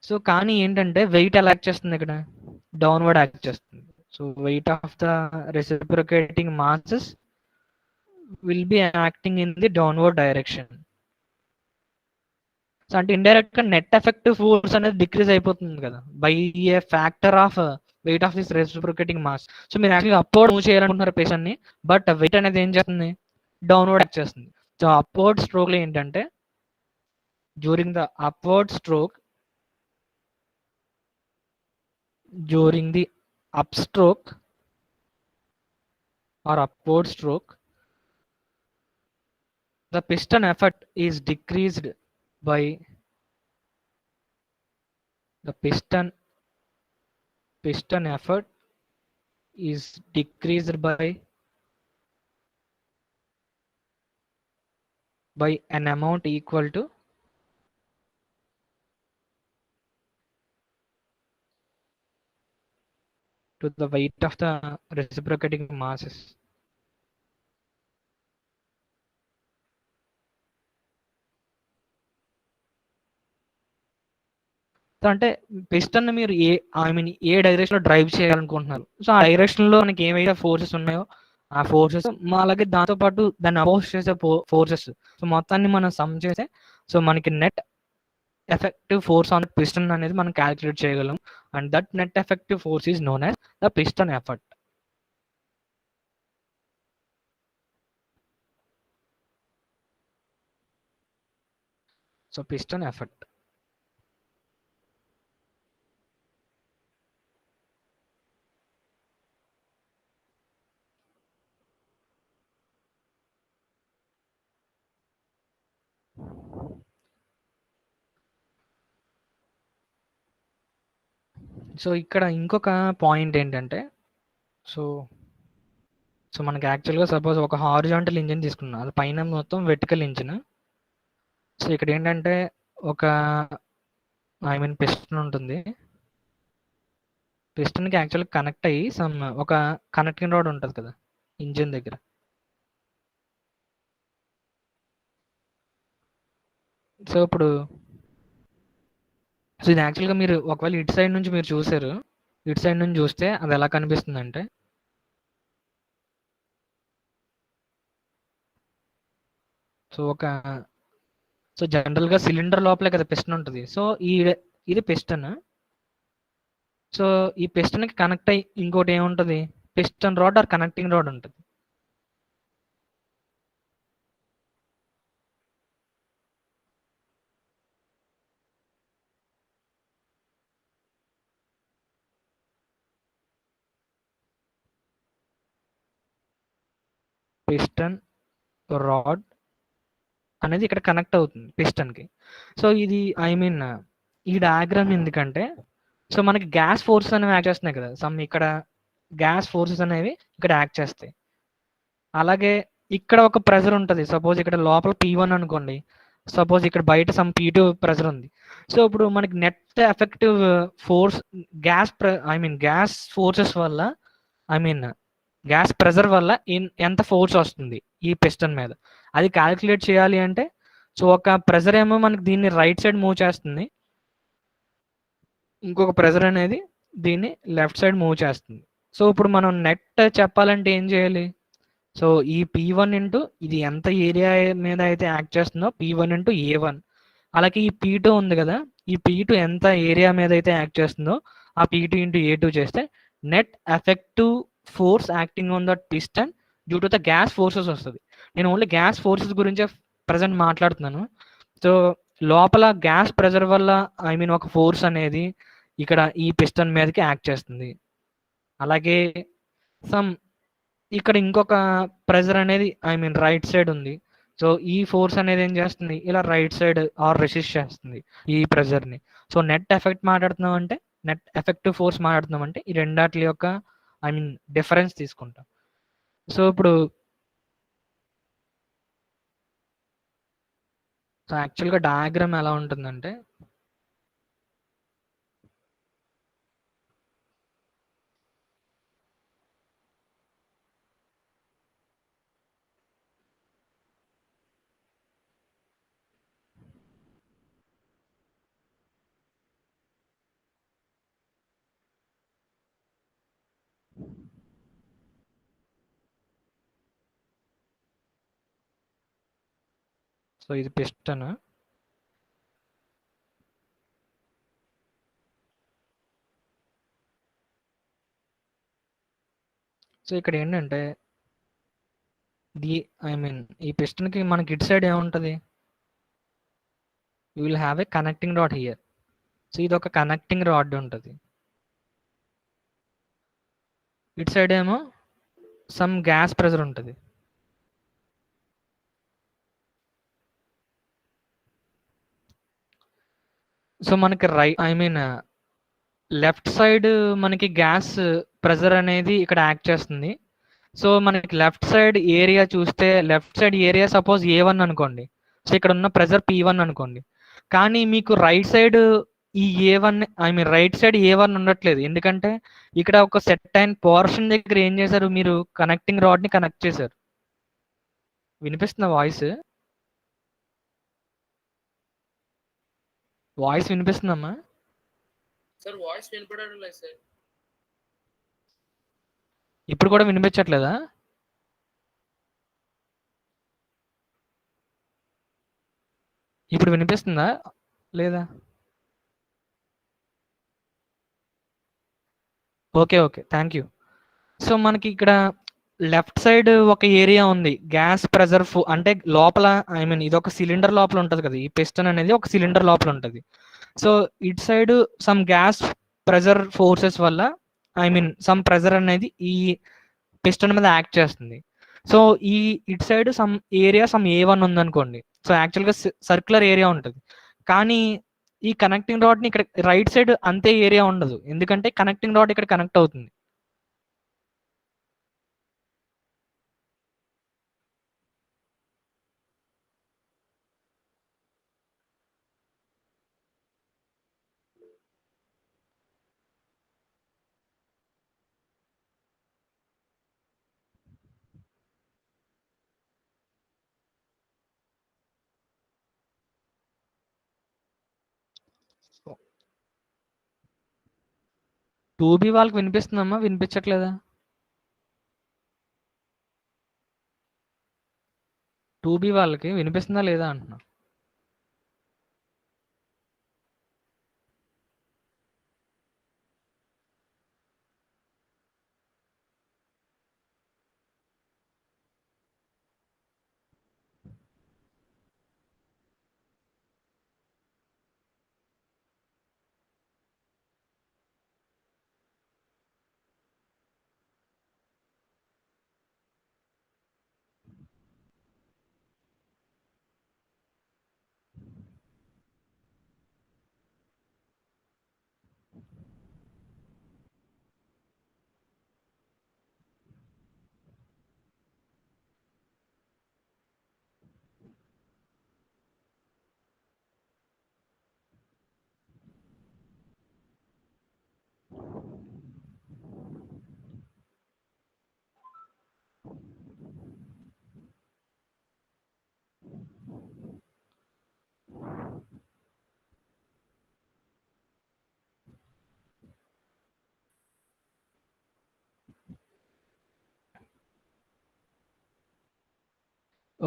So కానీ ఏంటంటే వెయిట్ ఎలా యాక్ట్ చేస్తుంది ఇక్కడ డౌన్వర్డ్ యాక్ట్ చేస్తుంది. So weight of the reciprocating masses will be acting in the downward direction. So అంటే indirect గా net effective force అనేది decrease అయిపోతుంది కదా by A factor of weight of this reciprocating mass. So మీరు యాక్చువల్గా upward move చేయాలనుకుంటున్నారు patient ని, but wait అనేది ఏం చేస్తుంది డౌన్వర్డ్ యాక్ట్ చేస్తుంది. సో అప్వర్డ్ స్ట్రోక్ లో ఏంటంటే during the upward stroke during the upstroke or upward stroke the piston effort is decreased by the piston effort is decreased by an amount equal to the weight of the reciprocating masses. So అంటే piston మీరు ఏ direction లో drive చేయాలనుకుంటున్నారు. So ఆ direction లో మనకి ఏవైతే forces ఉన్నాయో ఆ ఫోర్సెస్ అలాగే దాంతో పాటు దాన్ని అపోజ్ చేసే ఫోర్సెస్, సో మొత్తాన్ని మనం సమ్ చేస్తే సో మనకి net effective force on piston అనేది మనం క్యాలిక్యులేట్ చేయగలం. And that net effective force is known as the piston effort. So piston effort. So ఇక్కడ ఇంకొక పాయింట్ ఏంటంటే, సో సో మనకి యాక్చువల్గా సపోజ్ ఒక హారిజాంటల్ ఇంజిన్ తీసుకున్నాం, అది పైన మొత్తం వెర్టికల్ ఇంజిన్. సో ఇక్కడ ఏంటంటే ఒక పిస్టన్ ఉంటుంది. పిస్టన్కి యాక్చువల్గా కనెక్ట్ అయ్యి ఒక కనెక్టింగ్ రాడ్ ఉంటుంది కదా ఇంజిన్ దగ్గర. సో ఇప్పుడు సో ఇది యాక్చువల్గా మీరు ఒకవేళ ఇటు సైడ్ నుంచి మీరు చూసారు, ఇటు సైడ్ నుంచి చూస్తే అది ఎలా కనిపిస్తుంది అంటే, సో జనరల్గా సిలిండర్ లోపలే కదా పిస్టన్ ఉంటుంది. సో ఇది పిస్టన్. సో ఈ పిస్టన్కి కనెక్ట్ అయ్యి ఇంకోటి ఏముంటుంది, piston rod or connecting rod ఉంటుంది. పిస్టన్ రాడ్ అనేది ఇక్కడ కనెక్ట్ అవుతుంది పిస్టన్కి. సో ఇది ఈ డయాగ్రామ్ ఎందుకంటే, సో మనకి గ్యాస్ ఫోర్సెస్ అనేవి యాక్ట్ చేస్తున్నాయి కదా, ఇక్కడ గ్యాస్ ఫోర్సెస్ అనేవి ఇక్కడ యాక్ట్ చేస్తాయి. అలాగే ఇక్కడ ఒక ప్రెజర్ ఉంటుంది. సపోజ్ ఇక్కడ లోపల P1 అనుకోండి, సపోజ్ ఇక్కడ బయట P2 ప్రెజర్ ఉంది. సో ఇప్పుడు మనకి net effective force gas forces వల్ల గ్యాస్ ప్రెజర్ వల్ల ఎంత ఫోర్స్ వస్తుంది ఈ పిస్టన్ మీద, అది క్యాలిక్యులేట్ చేయాలి అంటే, సో ఒక ప్రెజర్ ఏమో మనకి దీన్ని రైట్ సైడ్ మూవ్ చేస్తుంది, ఇంకొక ప్రెజర్ అనేది దీన్ని లెఫ్ట్ సైడ్ మూవ్ చేస్తుంది. సో ఇప్పుడు మనం నెట్ చెప్పాలంటే ఏం చేయాలి, సో ఈ P1 ఇంటూ ఇది ఎంత ఏరియా మీద అయితే యాక్ట్ చేస్తుందో P1 ఇంటూ A1, అలాగే ఈ P2 ఉంది కదా, ఈ P2 ఎంత ఏరియా మీద అయితే యాక్ట్ చేస్తుందో ఆ P2 ఇంటూ A2 చేస్తే net effective force acting on that piston due to the gas forces వస్తుంది. నేను ఓన్లీ గ్యాస్ ఫోర్సెస్ గురించే ప్రజెంట్ మాట్లాడుతున్నాను. సో లోపల గ్యాస్ ప్రెజర్ వల్ల ఒక ఫోర్స్ అనేది ఇక్కడ ఈ పిస్టన్ మీదకి యాక్ట్ చేస్తుంది. అలాగే ఇక్కడ ఇంకొక ప్రెజర్ అనేది రైట్ సైడ్ ఉంది. సో ఈ ఫోర్స్ అనేది ఏం చేస్తుంది, ఇలా రైట్ సైడ్ ఆర్ రెసిస్ట్ చేస్తుంది ఈ ప్రెజర్ని. సో నెట్ ఎఫెక్ట్ మాట్లాడుతున్నాం అంటే, నెట్ ఎఫెక్టివ్ ఫోర్స్ మాట్లాడుతున్నాం అంటే ఈ రెండాటి యొక్క డిఫరెన్స్ తీసుకుంటాం. సో ఇప్పుడు సో యాక్చువల్గా డయాగ్రామ్ ఎలా ఉంటుందంటే, సో ఇది పిస్టన్. సో ఇక్కడ ఏంటంటే ఈ పిస్టన్కి మనకి ఇటు సైడ్ ఏముంటుంది, you will have A connecting rod here. So ఇది ఒక కనెక్టింగ్ రాడ్ ఉంటుంది. ఇటు సైడ్ ఏమో గ్యాస్ ప్రెజర్ ఉంటుంది. సో మనకి లెఫ్ట్ సైడ్ మనకి గ్యాస్ ప్రెజర్ అనేది ఇక్కడ యాక్ట్ చేస్తుంది. సో మనకి లెఫ్ట్ సైడ్ ఏరియా చూస్తే, left side area suppose A1 అనుకోండి. సో ఇక్కడ ఉన్న ప్రెజర్ P1 అనుకోండి. కానీ మీకు రైట్ సైడ్ ఈ A1, I mean right side A1 ఉండట్లేదు. ఎందుకంటే ఇక్కడ ఒక సెట్ అయిన పోర్షన్ దగ్గర ఏం చేశారు, మీరు కనెక్టింగ్ రాడ్ ని కనెక్ట్ చేశారు. వినిపిస్తున్న వాయిస్ వినిపిస్తుందమ్మా? సార్ వాయిస్ వినపడడం లేదు సార్. ఇప్పుడు కూడా వినిపించట్లేదా? ఇప్పుడు వినిపిస్తుందా లేదా? Okay, thank you. సో మనకి ఇక్కడ లెఫ్ట్ సైడ్ ఒక ఏరియా ఉంది, గ్యాస్ ప్రెజర్ అంటే లోపల, ఐ మీన్ ఇది ఒక సిలిండర్ లోపల ఉంటుంది కదా, ఈ పిస్టన్ అనేది ఒక సిలిండర్ లోపల ఉంటుంది. సో ఇటు side some gas pressure forces వల్ల, ఐ మీన్ సమ్ ప్రెజర్ అనేది ఈ పిస్టన్ మీద యాక్ట్ చేస్తుంది. సో ఈ ఇటు సైడ్ సమ్ ఏరియా A1 ఉందనుకోండి. సో యాక్చువల్గా సర్క్యులర్ ఏరియా ఉంటుంది. కానీ ఈ కనెక్టింగ్ రాడ్ ని ఇక్కడ రైట్ సైడ్ అంతే ఏరియా ఉండదు, ఎందుకంటే కనెక్టింగ్ రాడ్ ఇక్కడ కనెక్ట్ అవుతుంది. టూబీ వాళ్ళకి వినిపిస్తుందమ్మా, వినిపించట్లేదా? టూబీ వాళ్ళకి వినిపిస్తుందా లేదా అంటున్నా.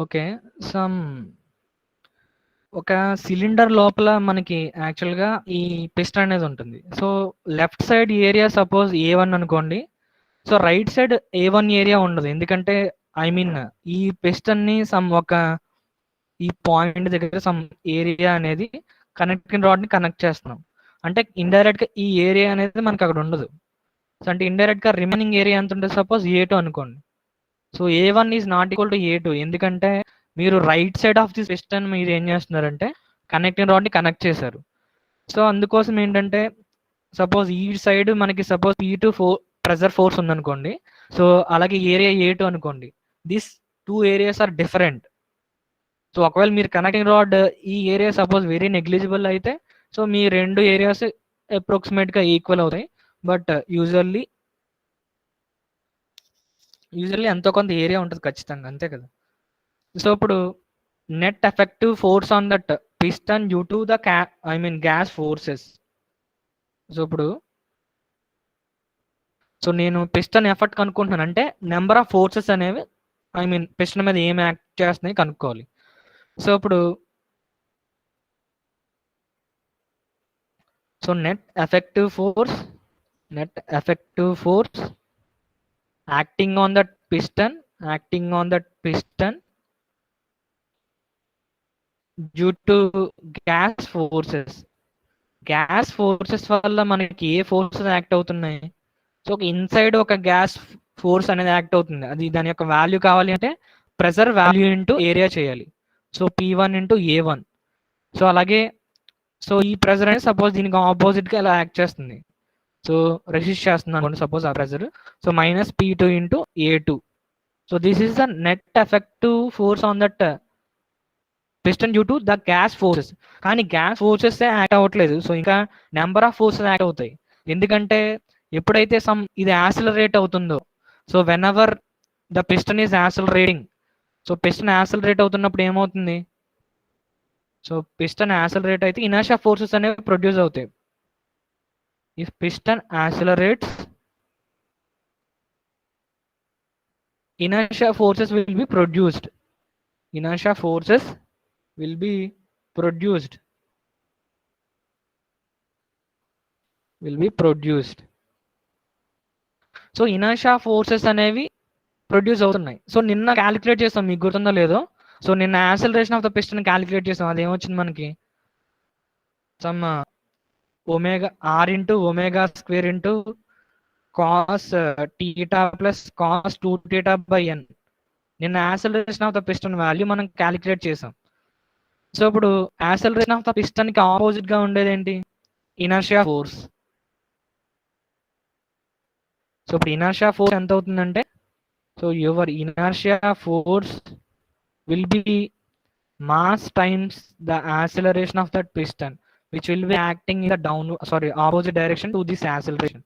ఓకే, సమ్ ఒక సిలిండర్ లోపల మనకి యాక్చువల్గా ఈ పిస్టన్ అనేది ఉంటుంది. So left side area suppose A1 అనుకోండి. So right side A1 area ఉండదు, ఎందుకంటే ఐ మీన్ ఈ పిస్టన్ ని సమ్ ఒక ఈ పాయింట్ దగ్గర సమ్ ఏరియా అనేది కనెక్టింగ్ రాడ్ ని కనెక్ట్ చేస్తున్నాం. అంటే ఇండైరెక్ట్ గా ఈ ఏరియా అనేది మనకి అక్కడ ఉండదు. సో అంటే ఇండైరెక్ట్ గా రిమైనింగ్ ఏరియా ఎంత ఉంటుంది, సపోజ్ A2 అనుకోండి. So A1 is not equal to A2, ఎందుకంటే మీరు right side of the piston మీరు ఏం చేస్తున్నారంటే కనెక్టింగ్ రాడ్ ని కనెక్ట్ చేశారు. సో అందుకోసం ఏంటంటే సపోజ్ ఈ సైడ్ మనకి సపోజ్ P2 ప్రెజర్ ఫోర్స్ ఉందనుకోండి. సో అలాగే ఏరియా A2 అనుకోండి. This two areas are different. So ఒకవేళ మీరు కనెక్టింగ్ రాడ్ ఈ ఏరియా సపోజ్ వెరీ నెగ్లిజిబుల్ అయితే, సో మీ రెండు ఏరియాస్ అప్రాక్సిమేట్ గా ఈక్వల్ అవుతాయి. బట్ యూజువల్లీ ఎంతో కొంత ఏరియా ఉంటుంది ఖచ్చితంగా, అంతే కదా. సో ఇప్పుడు net effective force on that piston due to the gas forces. So ఇప్పుడు నేను పిస్టన్ ఎఫర్ట్ కనుక్కుంటున్నాను అంటే నెంబర్ ఆఫ్ ఫోర్సెస్ అనేవి పిస్టన్ మీద ఏం యాక్ట్ చేస్తున్నాయి కనుక్కోవాలి. సో ఇప్పుడు net effective force acting on that piston due to gas forces వల్ల మనకి ఏ ఫోర్సెస్ యాక్ట్ అవుతున్నాయి. సో ఒక ఇన్సైడ్ ఒక గ్యాస్ ఫోర్స్ అనేది యాక్ట్ అవుతుంది. అది దాని యొక్క వాల్యూ కావాలి అంటే ప్రెషర్ వాల్యూ ఇంటూ ఏరియా చేయాలి. So P1 into A1. So అలాగే సో ఈ ప్రెషర్ అనేది సపోజ్ దీనికి ఆపోజిట్ గా ఇలా యాక్ట్ చేస్తుంది. సో రెసిస్ట్ చేస్తుంది అనుకోండి సపోజ్ ఆ pressure. So minus P2 into A2. So this is the net effective force on that piston due to the gas forces. కానీ గ్యాస్ ఫోర్సెస్ యాక్ట్ అవ్వట్లేదు, సో ఇంకా నెంబర్ ఆఫ్ ఫోర్సెస్ యాక్ట్ అవుతాయి. ఎందుకంటే ఎప్పుడైతే ఇది యాసిలరేట్ అవుతుందో, so whenever the piston is accelerating, so piston accelerate అవుతున్నప్పుడు ఏమవుతుంది, సో పిస్టన్ యాసిలరేట్ అయితే ఇనర్షియా ఫోర్సెస్ అనేవి ప్రొడ్యూస్ అవుతాయి. If piston accelerates, inertia forces will be produced. Inertia forces will be produced. So inertia forces అనేవి produce అవుతున్నాయి. So నిన్న calculate చేస్తాం, మీకు గుర్తుందో లేదో. సో నిన్న acceleration of the piston calculate చేస్తాం. అది ఏమొచ్చింది మనకి, some omega r into omega square into cos theta plus cos 2θ by n. నిన్న acceleration of the piston value మనం క్యాలిక్యులేట్ చేసాం. సో ఇప్పుడు యాక్సిలరేషన్ ఆఫ్ ద పిస్టన్ కి ఆపోజిట్ గా ఉండేది ఏంటి, ఇనర్షియా ఫోర్స్. సో ఇప్పుడు ఇనర్షియా ఫోర్స్ ఎంత అవుతుందంటే, so your inertia force will be mass times the acceleration of that piston which will be acting in the opposite direction to this acceleration.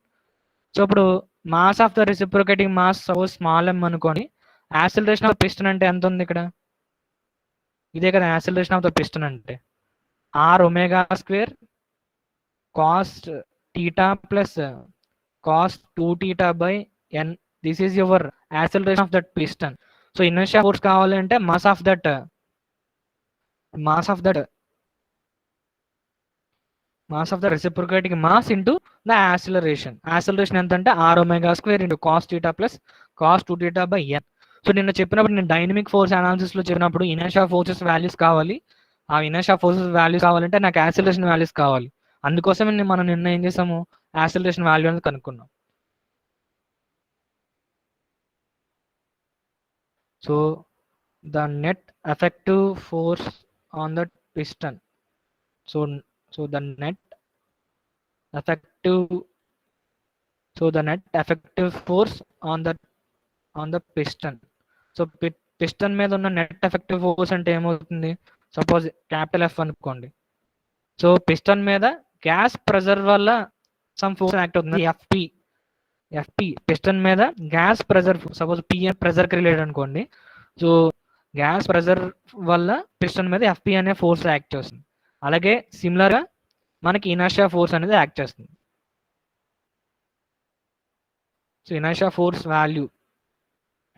So ఇప్పుడు mass of the reciprocating mass suppose small m అనుకోని, acceleration of piston అంటే ఎంత ఉంది ఇక్కడ, ఇదే కదా acceleration of the piston అంటే, r omega square cos theta plus cos 2θ by n. This is your acceleration of that piston. So inertia force కావాలంటే mass of that reciprocating mass into the acceleration. Acceleration ఎంత అంటే r omega square into cos theta plus cos 2θ by n. So నిన్న చెప్పినప్పుడు, నేను dynamic force analysis లో చెప్పినప్పుడు inertia forces values కావాలి. ఆ ఇనర్షియా ఫోర్సెస్ వాల్యూస్ కావాలంటే నాకు యాక్సిలరేషన్ వాల్యూస్ కావాలి. అందుకోసమే మనం నిన్న ఏం చేసాము, యాక్సిలరేషన్ వాల్యూ అనేది కనుక్కున్నాం. So the net effective force on the piston. So the net effective force on the piston. So piston మీద ఉన్న నెట్ ఎఫెక్టివ్ ఫోర్స్ అంటే ఏమవుతుంది, సపోజ్ క్యాపిటల్ F అనుకోండి. సో పిస్టన్ మీద గ్యాస్ ప్రెజర్ వల్ల సమ్ ఫోర్స్ యాక్ట్ అవుతుంది, FP. Piston మీద gas pressure, suppose PN pressure కి రిలేటెడ్ అనుకోండి. సో గ్యాస్ ప్రెజర్ వల్ల పిస్టన్ మీద ఎఫ్పి అనే ఫోర్స్ యాక్ట్ చేస్తుంది. అలాగే సిమిలర్ గా మనకి ఇనర్షియా ఫోర్స్ అనేది యాక్ట్ చేస్తుంది. So inertia force value,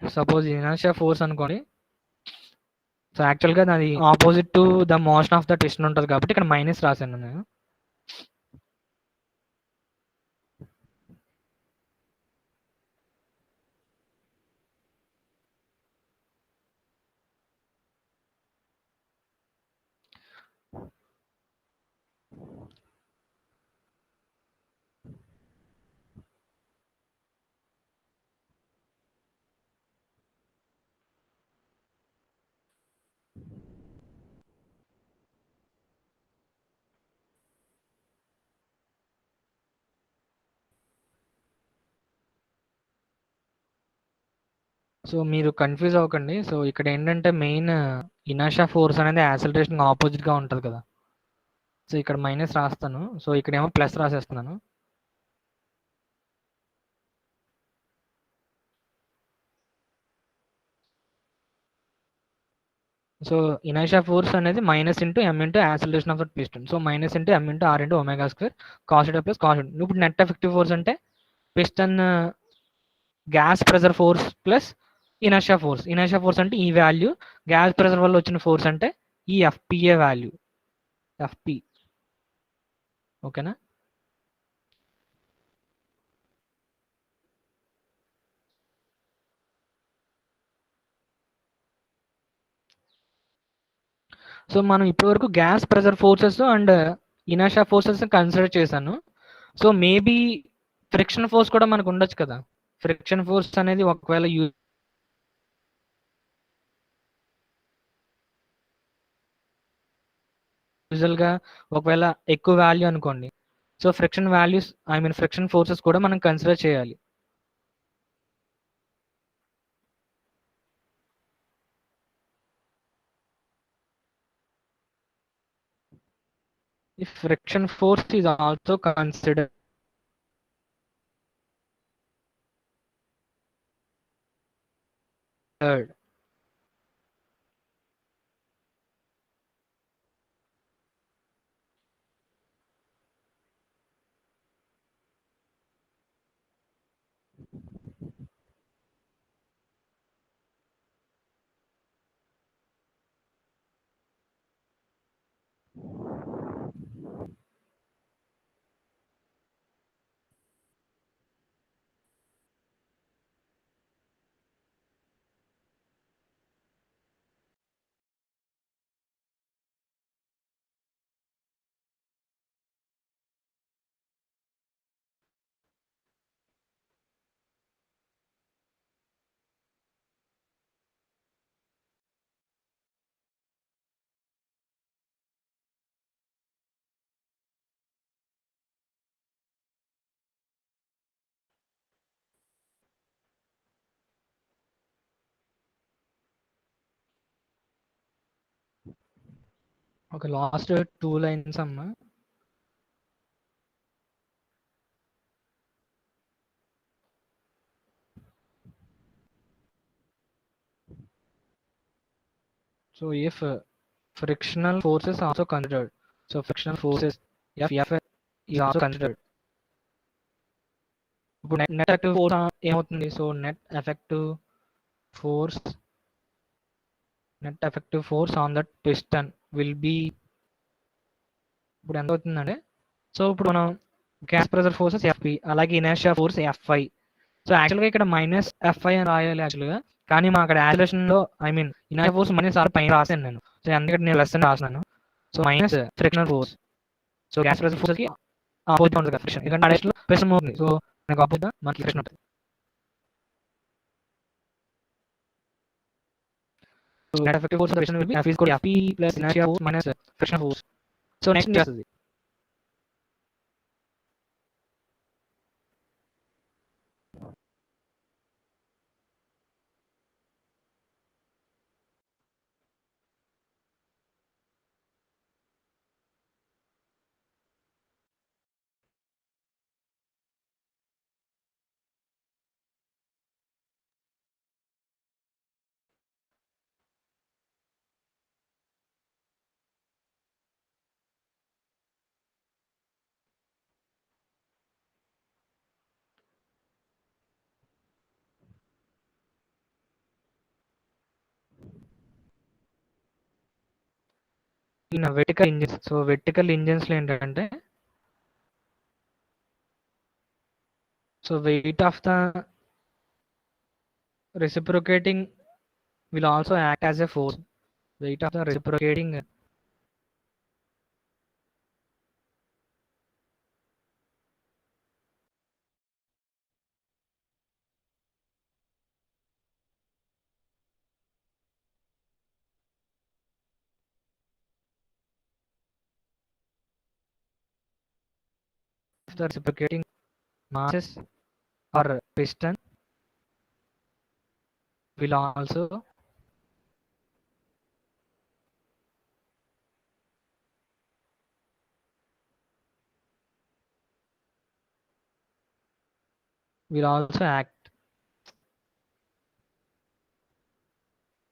suppose inertia force అనుకోండి. సో యాక్చువల్గా అది opposite to the motion of the piston ఉంటుంది కాబట్టి ఇక్కడ మైనస్ రాశాను నేను. సో మీరు కన్ఫ్యూజ్ అవ్వకండి. సో ఇక్కడ ఏంటంటే మెయిన్ ఇనర్షియా ఫోర్స్ అనేది యాక్సిలరేషన్ ఆపోజిట్ గా ఉంటుంది కదా. సో ఇక్కడ మైనస్ రాస్తాను, సో ఇక్కడేమో ప్లస్ రాసేస్తున్నాను. సో ఇనర్షియా ఫోర్స్ అనేది minus into m into acceleration of the piston. So minus into m into r into omega square cos θ plus cos. ఇప్పుడు నెట్ ఎఫెక్టివ్ ఫోర్స్ అంటే piston gas pressure force plus inertia force. Inertia force అంటే ఈ value, gas pressure వల్ల వచ్చిన force అంటే ఈ FPA value, FP. ఓకేనా. So మనం ఇప్పటి వరకు gas pressure forces and inertia forces consider చేశాను. సో మేబీ ఫ్రిక్షన్ ఫోర్స్ కూడా మనకు ఉండొచ్చు కదా. ఫ్రిక్షన్ ఫోర్స్ అనేది ఒకవేళ యూజువల్ గా ఒకవేళ ఎక్కువ వాల్యూ అనుకోండి, so friction values friction forces కూడా మనం కన్సిడర్ చేయాలి. If friction force is also considered, okay, last 2 lines అమ్మా. So if frictional forces also considered, so frictional forces F is also considered. ఇప్పుడు నెట్ ఎఫెక్టివ్ ఫోర్స్ ఏమవుతుంది? So force net effective force on that piston will be, ఇప్పుడు ఎంత అవుతుందంటే, so ఇప్పుడు మనం gas pressure forces FP, అలాగే inertia force f i. So యాక్చువల్గా ఇక్కడ మైనస్ ఎఫ్ఐ అని రాయాలి యాక్చువల్గా, కానీ మా అక్కడ యాక్సిలరేషన్లో ఇనర్షియా ఫోర్స్ మైనస్ ఆర్ పైన రాశాను నేను. సో అందుకని నేను లెస్ అని రాసినాను. So minus frictional force. So gas pressure force కి ఆపోజిట్ ఉంటుంది కదా ఫ్రిక్షన్, ఎందుకంటే ఆ డైరెక్షన్ లో ప్రెషర్ మూవ్ అవుతుంది. సో మనకు ఆపోజిట్ మనకి ఫ్రిక్షన్ ఉంటుంది. So net effective force of the friction will be F is equal to Fp plus inertia force minus friction force. So next చేస్తుంది. In vertical engines, so vertical engines లో ఏంటంటే, so weight of the reciprocating will also act as a force. Weight of the reciprocating of the reciprocating masses or piston will also act.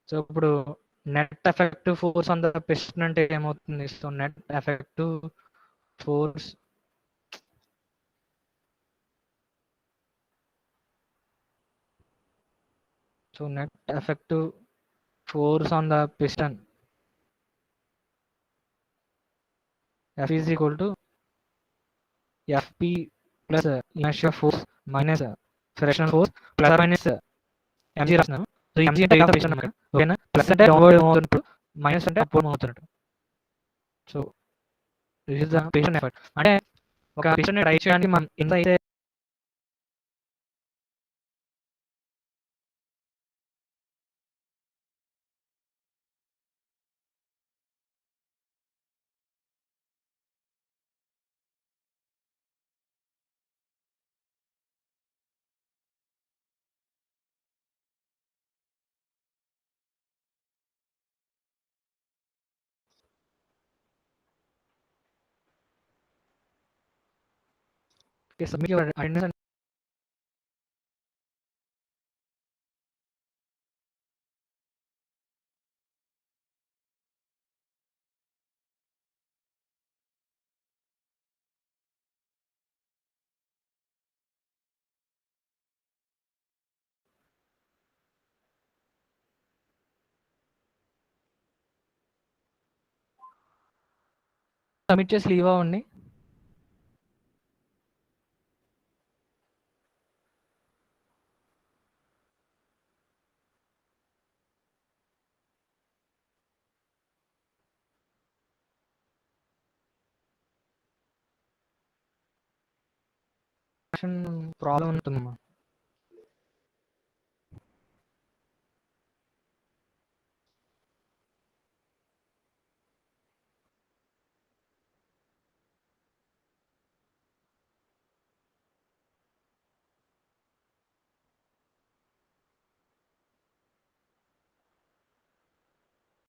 So ఇప్పుడు net effective force on the piston అంటే ఏమవుతుంది? So net effective force on the piston F is equal to Fp plus inertia force minus frictional force plus or minus mg రాస్తున్నాను. So mg అంటే rate of piston అన్నమాట. ఓకేనా? Plus అంటే downward move అవుతున్నట్టు, minus అంటే upward move అవుతున్నట్టు. So this is the piston effort. అంటే ఒక పిస్టన్ రైట్ చేయడానికి మనం ఎంత అయితే Okay, submit your attendance and submit చేసి లీవ్ అవ్వండి. ప్రాబ్లం ఉంటుందమ్మా.